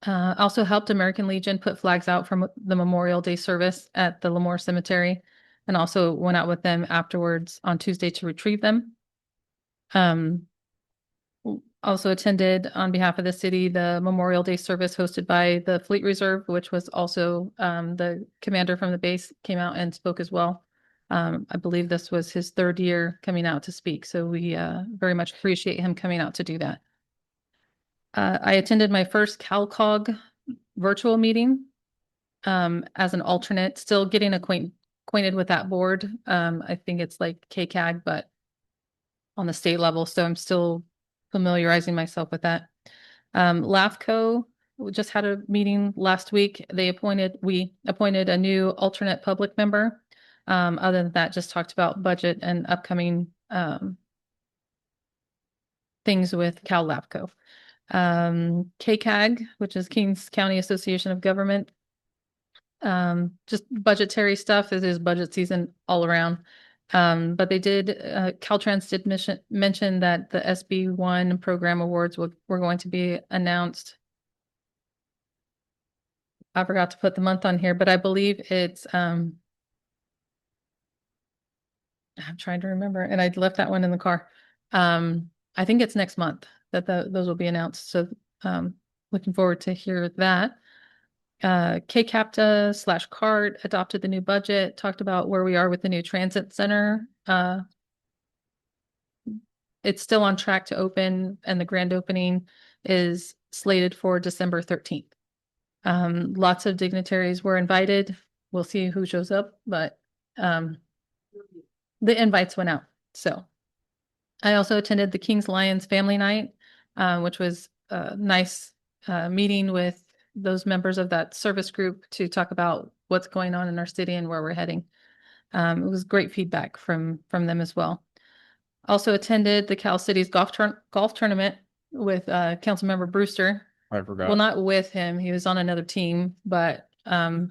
Also helped American Legion put flags out from the Memorial Day service at the Lemoore Cemetery, and also went out with them afterwards on Tuesday to retrieve them. Also attended on behalf of the city, the Memorial Day service hosted by the Fleet Reserve, which was also the commander from the base came out and spoke as well. I believe this was his third year coming out to speak, so we very much appreciate him coming out to do that. I attended my first CalCog virtual meeting as an alternate, still getting acquainted with that board. I think it's like KCAG, but on the state level, so I'm still familiarizing myself with that. LAFCO, we just had a meeting last week. We appointed a new alternate public member. Other than that, just talked about budget and upcoming things with Cal LAFCO. KCAG, which is Kings County Association of Government. Just budgetary stuff. It is budget season all around. But they did, Caltrans did mention that the SB1 program awards were going to be announced. I forgot to put the month on here, but I believe it's, I'm trying to remember, and I left that one in the car. I think it's next month that those will be announced. So, looking forward to hear that. KCAPTA/CART adopted the new budget, talked about where we are with the new transit center. It's still on track to open, and the grand opening is slated for December 13th. Lots of dignitaries were invited. We'll see who shows up, but the invites went out. So I also attended the Kings Lions Family Night, which was a nice meeting with those members of that service group to talk about what's going on in our city and where we're heading. It was great feedback from them as well. Also attended the Cal Cities golf tournament with Councilmember Brewster. I forgot. Well, not with him. He was on another team, but it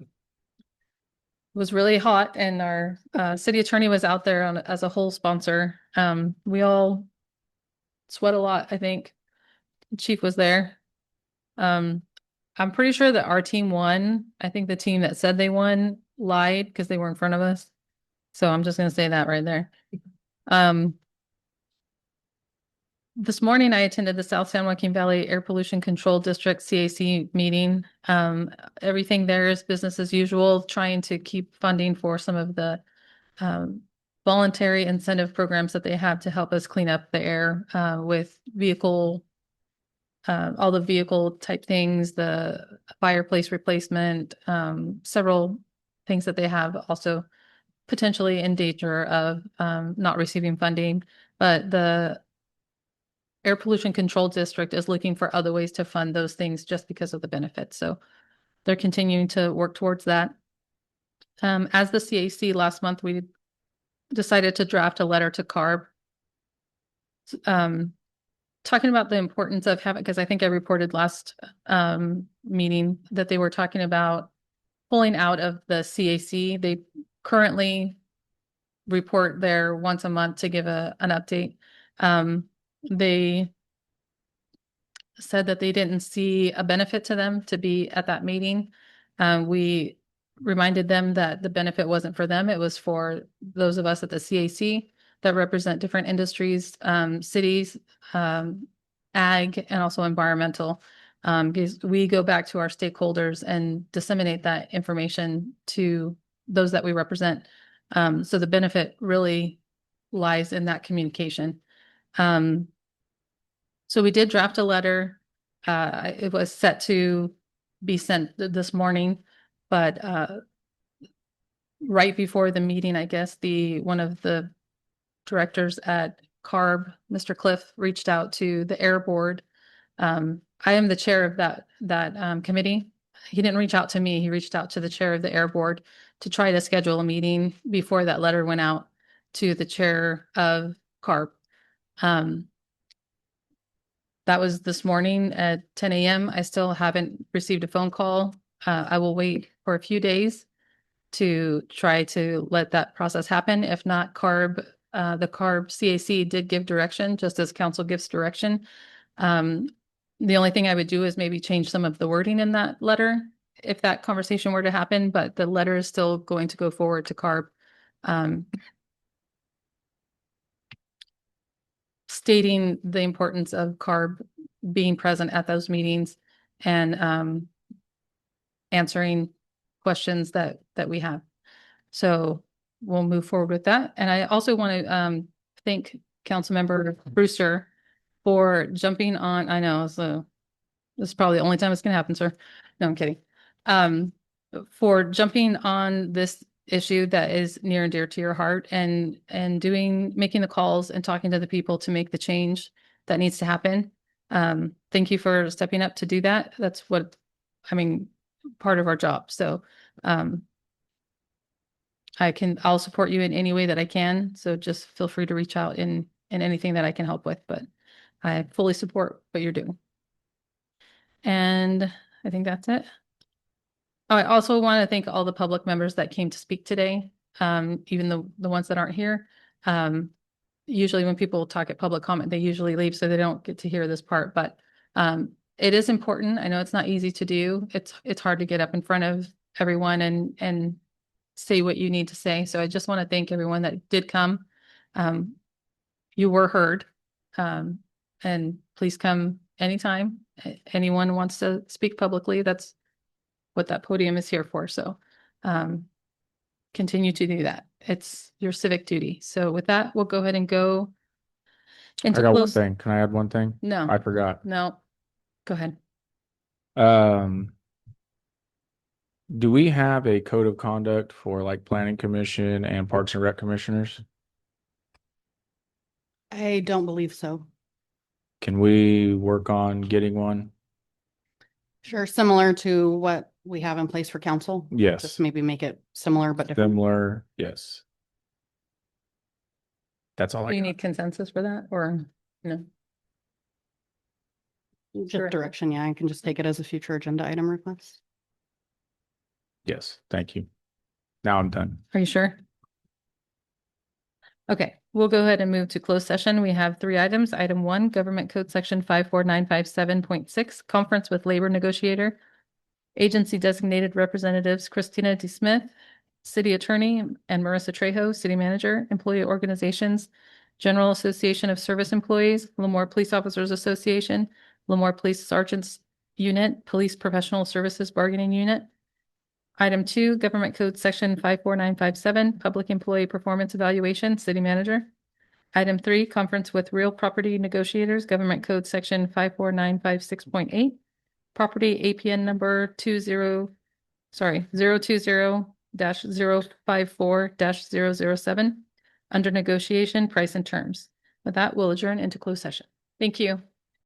was really hot, and our city attorney was out there as a whole sponsor. We all sweat a lot, I think. The chief was there. I'm pretty sure that our team won. I think the team that said they won lied because they were in front of us. So I'm just going to say that right there. This morning, I attended the South San Joaquin Valley Air Pollution Control District CAC meeting. Everything there is business as usual, trying to keep funding for some of the voluntary incentive programs that they have to help us clean up the air with all the vehicle type things, the fireplace replacement, several things that they have also potentially in danger of not receiving funding. But the Air Pollution Control District is looking for other ways to fund those things just because of the benefits. So they're continuing to work towards that. As the CAC last month, we decided to draft a letter to CARB talking about the importance of having, because I think I reported last meeting that they were talking about pulling out of the CAC. They currently report there once a month to give an update. They said that they didn't see a benefit to them to be at that meeting. We reminded them that the benefit wasn't for them. It was for those of us at the CAC that represent different industries, cities, ag, and also environmental. Because we go back to our stakeholders and disseminate that information to those that we represent. So the benefit really lies in that communication. So we did draft a letter. It was set to be sent this morning, but right before the meeting, I guess one of the directors at CARB, Mr. Cliff, reached out to the Air Board. I am the chair of that committee. He didn't reach out to me. He reached out to the chair of the Air Board to try to schedule a meeting before that letter went out to the chair of CARB. That was this morning at 10 a.m. I still haven't received a phone call. I will wait for a few days to try to let that process happen. If not, the CARB CAC did give direction, just as council gives direction. The only thing I would do is maybe change some of the wording in that letter if that conversation were to happen, but the letter is still going to go forward to CARB. stating the importance of CARB being present at those meetings and answering questions that we have. So we'll move forward with that. And I also want to thank Councilmember Brewster for jumping on. I know, so this is probably the only time it's going to happen, sir. No, I'm kidding. For jumping on this issue that is near and dear to your heart and making the calls and talking to the people to make the change that needs to happen. Thank you for stepping up to do that. That's what, I mean, part of our job. So I'll support you in any way that I can. So just feel free to reach out in anything that I can help with, but I fully support what you're doing. And I think that's it. Oh, I also want to thank all the public members that came to speak today, even the ones that aren't here. Usually when people talk at public comment, they usually leave, so they don't get to hear this part, but it is important. I know it's not easy to do. It's hard to get up in front of everyone and say what you need to say. So I just want to thank everyone that did come. You were heard. And please come anytime anyone wants to speak publicly. That's what that podium is here for. So continue to do that. It's your civic duty. So with that, we'll go ahead and go into I got one close. thing. Can I add one thing? No. I forgot. No. Go ahead. Do we have a code of conduct for like planning commission and parks and rec commissioners? I don't believe so. Can we work on getting one? Sure, similar to what we have in place for council. Yes. Just maybe make it similar but different. Similar, yes. That's all Do I you got. need consensus for that or no? Just direction, yeah, I can just take it as a future agenda item request. Yes, thank you. Now I'm done. Are you sure? Okay, we'll go ahead and move to closed session. We have 3 items. Item 1, Government Code Section 54957.6, Conference with Labor Negotiator. Agency designated representatives Christina D. Smith, City Attorney, and Marissa Trejo, City Manager, Employee Organizations, General Association of Service Employees, Lemoore Police Officers Association, Lemoore Police Sergeants Unit, Police Professional Services Bargaining Unit. Item 2, Government Code Section 54957, Public Employee Performance Evaluation, City Manager. Item 3, Conference with Real Property Negotiators, Government Code Section 54956.8, Property APN number 020-054-007, under negotiation, price and terms. With that, we'll adjourn into closed session. Thank you.